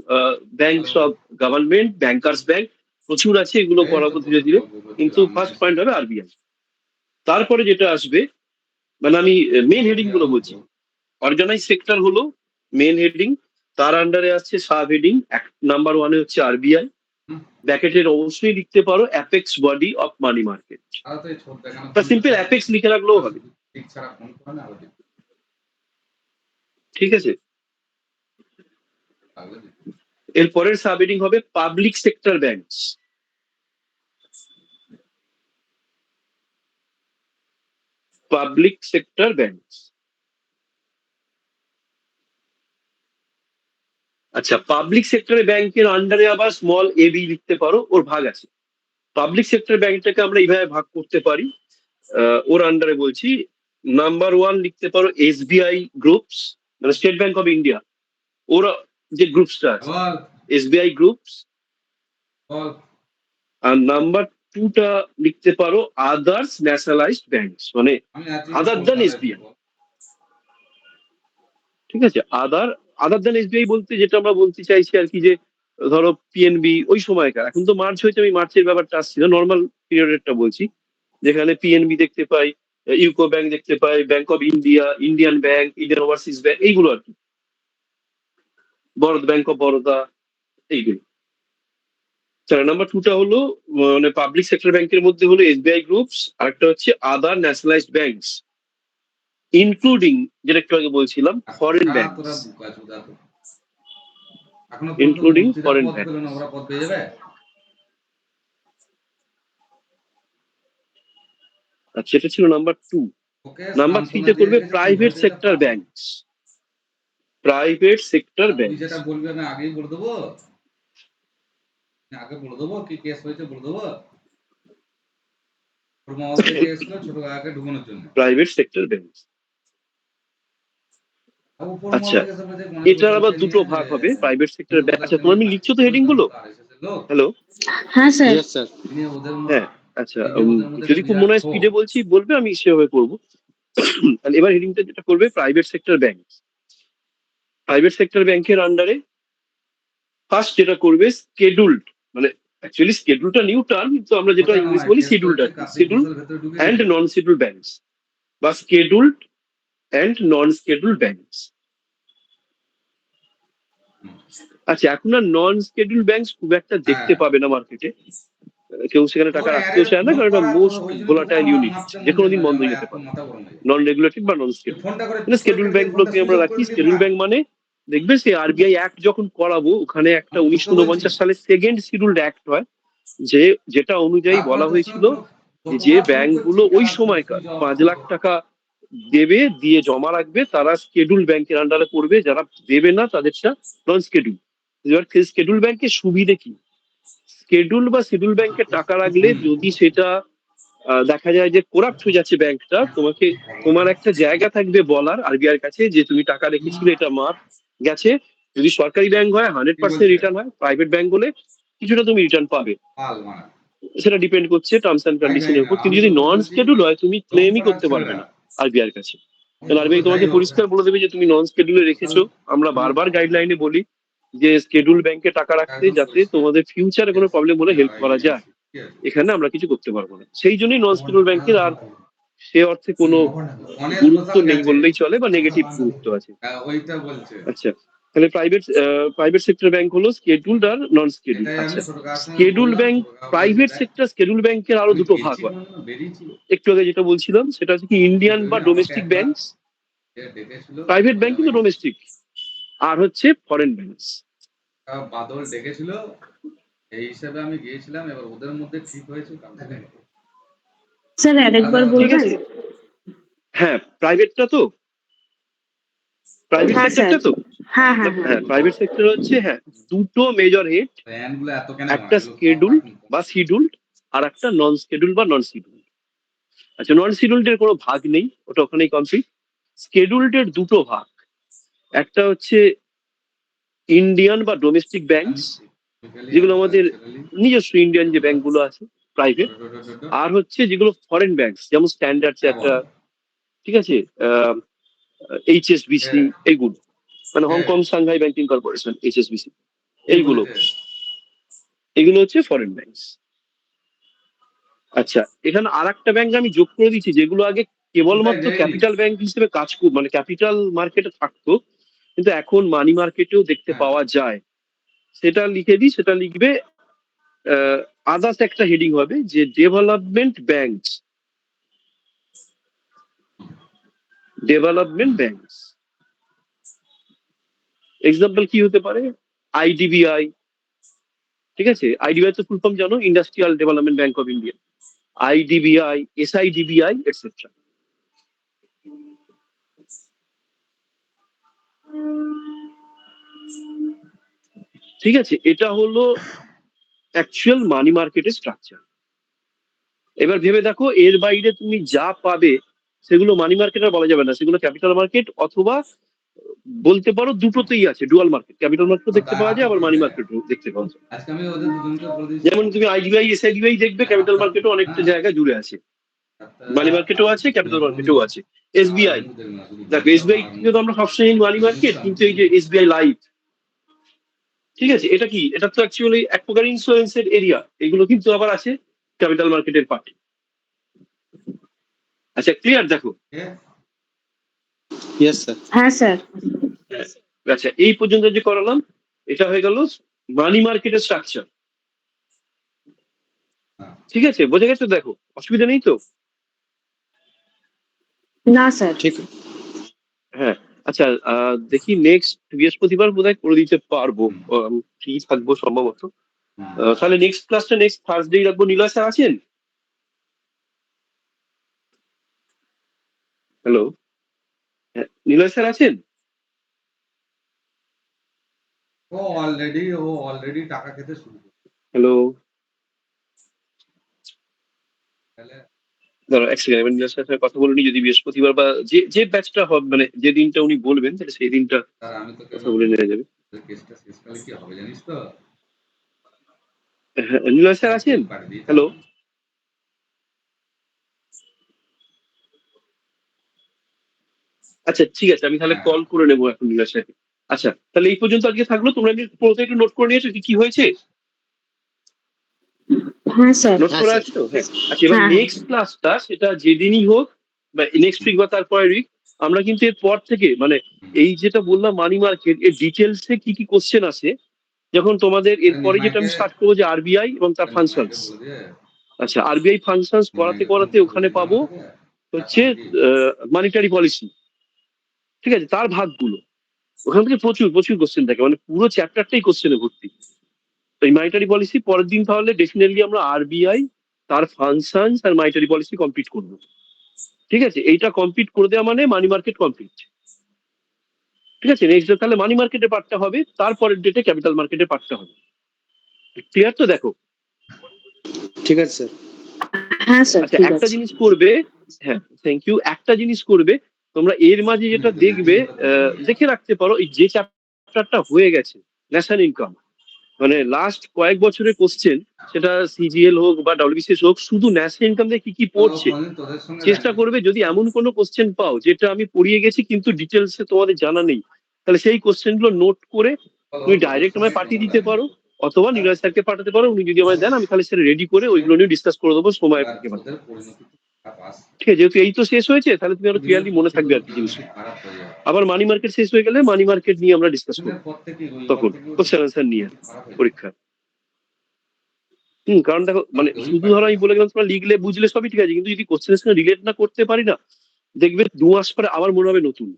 Speaker 1: banks of government, bankers bank প্রচুর আছে, এগুলো করাবো ধীরে ধীরে, কিন্তু ফার্স্ট পয়েন্ট হবে আরবিআই। তারপরে যেটা আসবে, মানে আমি মেন হেডিং গুলো বলছি। অর্গানাইজ সেক্টর হলো মেন হেডিং, তার আন্ডারে আসছে সাব হেডিং। নাম্বার 1-এ হচ্ছে আরবিআই, ব্র্যাকেটের অবশ্যই লিখতে পারো apex body of money market, বা সিম্পল অ্যাপেক্স লিখে রাখলেও হবে, ঠিক আছে। এর পরের সাব হেডিং হবে public sector banks. Public sector banks, আচ্ছা। পাবলিক সেক্টর ব্যাংকের আন্ডারে আবার স্মল এবি লিখতে পারো, ওর ভাগ আছে। পাবলিক সেক্টর ব্যাংকটাকে আমরা এইভাবে ভাগ করতে পারি, ওর আন্ডারে বলছি। নাম্বার 1 লিখতে পারো এসবিআই গ্রুপস, মানে স্টেট ব্যাংক অফ ইন্ডিয়া, ওরা যে গ্রুপসটা আছে এসবিআই গ্রুপস। আর নাম্বার 2টা লিখতে পারো আদার্স ন্যাশনালাইজড ব্যাংকস, মানে আদার দ্যান এসবিআই, ঠিক আছে। আদার দ্যান এসবিআই বলতে যেটা আমরা বলতে চাইছি আর কি, যে ধরো পিএনবি ওই সময়কার, এখন তো মার্চ হয়েছে, আমি মার্চের ব্যাপারটা আসছি না, নর্মাল পিরিয়ডেরটা বলছি, যেখানে পিএনবি দেখতে পাই, ইউকো ব্যাংক দেখতে পাই, bank of India, Indian bank, Indian overseas bank, এইগুলো আর কি, ব্যাংক অফ বরোদা, এইগুলো। নাম্বার 2টা হলো মানে পাবলিক সেক্টর ব্যাংকের মধ্যে হলো এসবিআই গ্রুপস, আর একটা হচ্ছে আদার ন্যাশনালাইজড ব্যাংকস, ইনক্লুডিং যেটা একটু আগে বলছিলাম foreign banks, including foreign bank. আচ্ছা, এটা ছিল নাম্বার 2। নাম্বার 3-তে করবে private sector banks, private sector bank.
Speaker 3: যেটা বলবি আমি আগেই বলে দেবো, আগে বলে দেবো কি কেস হয়েছে বলে দেবো। মহল থেকে এসেছিল ছোট কাকাকে ঢুকানোর জন্য,
Speaker 1: প্রাইভেট সেক্টর ব্যাংকস। আচ্ছা, এটার আবার দুটো ভাগ হবে প্রাইভেট সেক্টর ব্যাংক। আচ্ছা, তোমার আমি লিখছো তো হেডিং গুলো? হ্যালো,
Speaker 5: হ্যাঁ স্যার।
Speaker 4: Yes, sir.
Speaker 1: হ্যাঁ, আচ্ছা। যদি খুব মনে হয় স্পিডে বলছি বলবে, আমি সেভাবে করবো। তাহলে এবার হেডিংটা যেটা করবে private sector bank. Private sector ব্যাংকের আন্ডারে ফার্স্ট যেটা করবে স্কেডুলড, মানে অ্যাকচুয়ালি স্কেডুলটা নিউ টার্ম, কিন্তু আমরা যেটা ইংলিশ বলি শিডিউলড আর কি, schedule and non schedule banks, বা স্কেডুলড অ্যান্ড নন শিডিউল ব্যাংকস। আচ্ছা, এখন আর নন শিডিউল ব্যাংকস খুব একটা দেখতে পাবে না মার্কেটে, কেউ সেখানে টাকা রাখতেও চায় না, কারণ এটা মোস্ট ভোলাটাইল ইউনিট, যে কোনো দিন বন্ধ হয়ে যেতে পারে, নন রেগুলেটেড বা নন শিডিউল। শিডিউল ব্যাংক গুলোকে আমরা রাখি। শিডিউল ব্যাংক মানে দেখবে সেই আরবিআই অ্যাক্ট যখন করাবো, ওখানে একটা 1949 সালে সেকেন্ড শিডিউলড অ্যাক্ট হয়, যেটা অনুযায়ী বলা হয়েছিল যে ব্যাংকগুলো ওই সময়কার 5 লাখ টাকা দেবে, দিয়ে জমা রাখবে, তারা শিডিউল ব্যাংকের আন্ডারে পড়বে, যারা দেবে না তাদেরটা নন শিডিউল। এবার শিডিউল ব্যাংকের সুবিধে কি? শিডিউল বা শিডিউল ব্যাংকে টাকা রাখলে যদি সেটা দেখা যায় যে করাপ্ট হয়ে যাচ্ছে ব্যাংকটা, তোমার একটা জায়গা থাকবে বলার আরবিআই কাছে যে তুমি টাকা রেখেছিলে, এটা মার গেছে। যদি সরকারি ব্যাংক হয় 100% রিটার্ন হয়, প্রাইভেট ব্যাংক হলে কিছুটা তুমি রিটার্ন পাবে, সেটা ডিপেন্ড করছে টার্মস অ্যান্ড কন্ডিশনের উপর। কিন্তু যদি নন শিডিউল হয়, তুমি ক্লেমই করতে পারবে না আরবিআই কাছে, কারণ আরবিআই তোমাকে পরিষ্কার বলে দেবে যে তুমি নন শিডিউলে রেখেছো। আমরা বারবার গাইডলাইনে বলি যে শিডিউল ব্যাংকে টাকা রাখতে, যাতে তোমাদের ফিউচারে কোনো প্রবলেম হলে হেল্প করা যায়। এখানে আমরা কিছু করতে পারবো না, সেই জন্যই নন শিডিউল ব্যাংকের আর সে অর্থে কোনো গুরুত্ব নেই বললেই চলে, বা নেগেটিভ গুরুত্ব আছে। আচ্ছা, তাহলে প্রাইভেট সেক্টর ব্যাংক হলো শিডিউলড আর নন শিডিউল। আচ্ছা, schedule bank, private sector schedule ব্যাংকের আরো দুটো ভাগ হয়। একটু আগে যেটা বলছিলাম সেটা হচ্ছে কি ইন্ডিয়ান বা ডোমেস্টিক ব্যাংকস, প্রাইভেট ব্যাংক কিন্তু ডোমেস্টিক, আর হচ্ছে ফরেন ব্যাংকস।
Speaker 3: বাদল ডেকেছিল, এই হিসাবে আমি গিয়েছিলাম, এবার ওদের মধ্যে ঠিক হয়েছে।
Speaker 5: স্যার আরেকবার
Speaker 1: ঠিক
Speaker 5: বলবেন?
Speaker 1: আছে, হ্যাঁ, প্রাইভেটটা তো, প্রাইভেট
Speaker 5: হ্যাঁ
Speaker 1: সেক্টরটা
Speaker 5: স্যার।
Speaker 1: তো,
Speaker 5: হ্যাঁ হ্যাঁ
Speaker 1: হ্যাঁ,
Speaker 5: হ্যাঁ।
Speaker 1: প্রাইভেট সেক্টর হচ্ছে, হ্যাঁ, দুটো মেজর হেড, একটা শিডিউল বা শিডিউল্ড, আর একটা নন শিডিউল বা নন শিডিউল। আচ্ছা, নন শিডিউল্ড এর কোনো ভাগ নেই, ওটা ওখানেই কমপ্লিট। শিডিউল্ড এর দুটো ভাগ, একটা হচ্ছে ইন্ডিয়ান বা ডোমেস্টিক ব্যাংকস, যেগুলো আমাদের নিজস্ব ইন্ডিয়ান যে ব্যাংকগুলো আছে, প্রাইভেট, আর হচ্ছে যেগুলো ফরেন ব্যাংকস যেমন স্ট্যান্ডার্ড চার্টার, ঠিক আছে, এইচএসবিসি, এইগুলো মানে Hong Kong Shanghai banking corporation, HSBC, এইগুলো হচ্ছে ফরেন ব্যাংকস। আচ্ছা, এখানে আর একটা ব্যাংক আমি যোগ করে দিচ্ছি যেগুলো আগে কেবলমাত্র ক্যাপিটাল ব্যাংক হিসেবে কাজ মানে ক্যাপিটাল মার্কেটে থাকতো, কিন্তু এখন মানি মার্কেটেও দেখতে পাওয়া যায়। সেটা লিখে দিই, সেটা লিখবে আদার্স একটা হেডিং হবে যে development banks, development banks. Example কি হতে পারে? আইডিবিআই, ঠিক আছে, আইডিবিআই তো ফুল ফর্ম জানো, industrial development bank of India, IDBI, SIDBI etcetera. ঠিক আছে, এটা হলো অ্যাকচুয়াল মানি মার্কেটের স্ট্রাকচার। এবার ভেবে দেখো এর বাইরে তুমি যা পাবে সেগুলো মানি মার্কেট আর বলা যাবে না, সেগুলো ক্যাপিটাল মার্কেট, অথবা বলতে পারো দুটোতেই আছে, ডুয়াল মার্কেট, ক্যাপিটাল মার্কেটও দেখতে পাওয়া যায় আবার মানি মার্কেটও দেখতে পাওয়া যায়। যেমন তুমি আইডিবিআই, এসআইডিবিআই দেখবে ক্যাপিটাল মার্কেটও অনেকটা জায়গা জুড়ে আছে, মানি মার্কেটও আছে, ক্যাপিটাল মার্কেটও আছে। এসবিআই, দেখো এসবিআই কিন্তু আমরা সবসময় মানি মার্কেট, কিন্তু এই যে এসবিআই লাইফ, ঠিক আছে, এটা কি, এটা তো অ্যাকচুয়ালি এক প্রকার ইন্স্যুরেন্সের এরিয়া, এগুলো কিন্তু আবার আছে ক্যাপিটাল মার্কেটের পার্টি। আচ্ছা, ক্লিয়ার? দেখো,
Speaker 4: ইয়েস স্যার।
Speaker 5: হ্যাঁ স্যার।
Speaker 1: আচ্ছা, এই পর্যন্ত যে করালাম এটা হয়ে গেল মানি মার্কেটের স্ট্রাকচার। ঠিক আছে, বোঝা গেছে? দেখো অসুবিধা নেই তো?
Speaker 5: না স্যার।
Speaker 4: ঠিক।
Speaker 1: হ্যাঁ, আচ্ছা, দেখি নেক্সট বৃহস্পতিবার বোধহয় করে দিতে পারবো, ফ্রি থাকবো সম্ভবত। তাহলে নেক্সট ক্লাসটা নেক্সট থার্সডে রাখবো। নিলয় স্যার আছেন? হ্যালো, হ্যাঁ, নিলয় স্যার আছেন?
Speaker 3: ও অলরেডি টাকা খেতে শুরু করেছে।
Speaker 1: হ্যালো,
Speaker 3: তাহলে
Speaker 1: দাঁড়াও এক সেকেন্ড, নিলয় স্যারের সাথে কথা বলিনি, যদি বৃহস্পতিবার বা যে যে ব্যাচটা হবে মানে যে দিনটা উনি বলবেন তাহলে সেই দিনটা
Speaker 3: স্যার আমি তোকে
Speaker 1: কথা বলে নেওয়া যাবে।
Speaker 3: কেসটা শেষকালে কি হবে জানিস তো?
Speaker 1: হ্যাঁ, নিলয় স্যার আছেন? হ্যালো, আচ্ছা ঠিক আছে, আমি তাহলে কল করে নেবো এখন নিলয় স্যারকে। আচ্ছা, তাহলে এই পর্যন্ত আজকে থাকলো, তোমরা প্রথমে একটু নোট করে নিয়েছো কি কি হয়েছে?
Speaker 5: হ্যাঁ স্যার।
Speaker 1: নোট করা
Speaker 4: স্যার।
Speaker 1: আছে তো? হ্যাঁ। আচ্ছা, এবার
Speaker 5: হ্যাঁ।
Speaker 1: নেক্সট ক্লাসটা সেটা যেদিনই হোক বা নেক্সট উইক বা তারপরের উইক, আমরা কিন্তু এর পর থেকে মানে এই যেটা বললাম মানি মার্কেট এর ডিটেলসে কি কি কোশ্চেন আছে, যখন তোমাদের এরপরে যেটা আমি স্টার্ট করবো যে আরবিআই এবং তার ফাংশনস। আচ্ছা, আরবিআই ফাংশনস করাতে করাতে ওখানে পাবো হচ্ছে মনিটারি পলিসি, ঠিক আছে, তার ভাগগুলো, ওখান থেকে প্রচুর প্রচুর কোশ্চেন থাকে, মানে পুরো চ্যাপ্টারটাই কোশ্চেনে ভর্তি। এই মানিটারি পলিসি পরের দিন তাহলে ডেফিনেটলি আমরা আরবিআই, তার ফাংশনস আর মানিটারি পলিসি কমপ্লিট করব। ঠিক আছে, এইটা কমপ্লিট করে দেওয়া মানে মানি মার্কেট কমপ্লিট। ঠিক আছে, নেক্সট ডে তাহলে মানি মার্কেটের পার্টটা হবে, তারপরের ডেটে ক্যাপিটাল মার্কেটের পার্টটা হবে। ক্লিয়ার তো? দেখো,
Speaker 4: ঠিক আছে স্যার।
Speaker 5: হ্যাঁ স্যার।
Speaker 1: আচ্ছা,
Speaker 5: ঠিক
Speaker 1: একটা
Speaker 5: আছে।
Speaker 1: জিনিস করবে, হ্যাঁ থ্যাংক ইউ, একটা জিনিস করবে তোমরা এর মাঝে যেটা দেখবে, দেখে রাখতে পারো এই যে চ্যাপ্টারটা হয়ে গেছে ন্যাশনাল ইনকাম, মানে লাস্ট কয়েক বছরের কোশ্চেন, সেটা সিজিএল হোক বা ডব্লিউবিসিএস হোক, শুধু ন্যাশনাল ইনকাম দিয়ে কি কি পড়ছে চেষ্টা করবে, যদি এমন কোনো কোশ্চেন পাও যেটা আমি পড়িয়ে গেছি কিন্তু ডিটেলসে তোমাদের জানা নেই, তাহলে সেই কোশ্চেন গুলো নোট করে তুমি ডাইরেক্ট আমায় পাঠিয়ে দিতে পারো, অথবা নিলয় স্যারকে পাঠাতে পারো, উনি যদি আমায় দেন আমি তাহলে সেটা রেডি করে ওইগুলো নিয়ে ডিসকাস করে দেবো সময়ের ফাঁকে ফাঁকে। ঠিক আছে, যেহেতু এই তো শেষ হয়েছে তাহলে তুমি আরো ক্লিয়ারলি মনে থাকবে আর কি জিনিসটা। আবার মানি মার্কেট শেষ হয়ে গেলে মানি মার্কেট নিয়ে আমরা ডিসকাস করবো তখন কোশ্চেন আনসার নিয়ে পরীক্ষা। কারণ দেখো মানে শুধু ধরো আমি বলে গেলাম তোমরা লিখলে বুঝলে সবই ঠিক আছে, কিন্তু যদি কোশ্চেনের সঙ্গে রিলেট না করতে পারি না, দেখবে 2 মাস পরে আবার মনে হবে নতুন,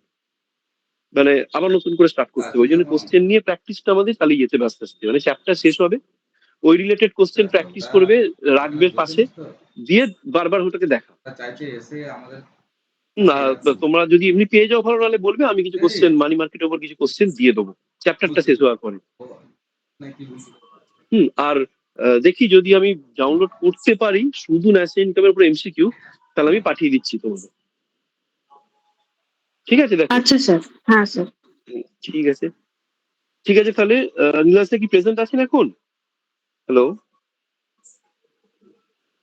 Speaker 1: মানে আবার নতুন করে স্টার্ট করতে হবে। ওই জন্য কোশ্চেন নিয়ে প্র্যাকটিসটা আমাদের চালিয়ে যেতে হবে আস্তে আস্তে, মানে চ্যাপ্টার শেষ হবে ওই রিলেটেড কোশ্চেন প্র্যাকটিস করবে, রাখবে পাশে, দিয়ে বারবার ওটাকে দেখা। না, তোমরা যদি এমনি পেয়ে যাও ভালো, নাহলে বলবে, আমি কিছু কোশ্চেন মানি মার্কেটের উপর কিছু কোশ্চেন দিয়ে দেবো চ্যাপ্টারটা শেষ হওয়ার পরে। আর দেখি যদি আমি ডাউনলোড করতে পারি শুধু ন্যাশনাল ইনকামের উপর এমসিকিউ, তাহলে আমি পাঠিয়ে দিচ্ছি তোমাদের। ঠিক আছে? দেখো,
Speaker 5: আচ্ছা স্যার। হ্যাঁ স্যার।
Speaker 1: ঠিক আছে, ঠিক আছে, তাহলে নীলাস কি প্রেজেন্ট আছেন এখন? Hello,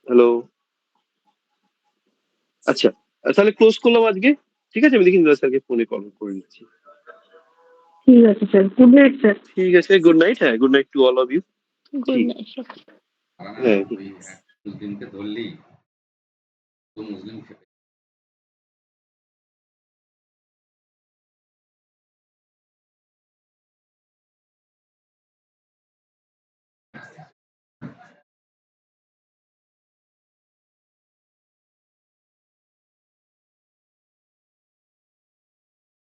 Speaker 1: hello. আচ্ছা, তাহলে ক্লোজ করলাম আজকে। ঠিক আছে? আমি দেখি নীরজ স্যারকে ফোনে কল করে নিচ্ছি।
Speaker 5: ঠিক আছে স্যার, গুড নাইট স্যার।
Speaker 1: ঠিক আছে, গুড নাইট। হ্যাঁ, good night to all of you.
Speaker 2: Good
Speaker 1: ঠিক।
Speaker 2: নাইট।
Speaker 3: কারণ
Speaker 1: হ্যাঁ।
Speaker 3: ওই এক মুসলিমকে ধরলি তো মুসলিম খেপে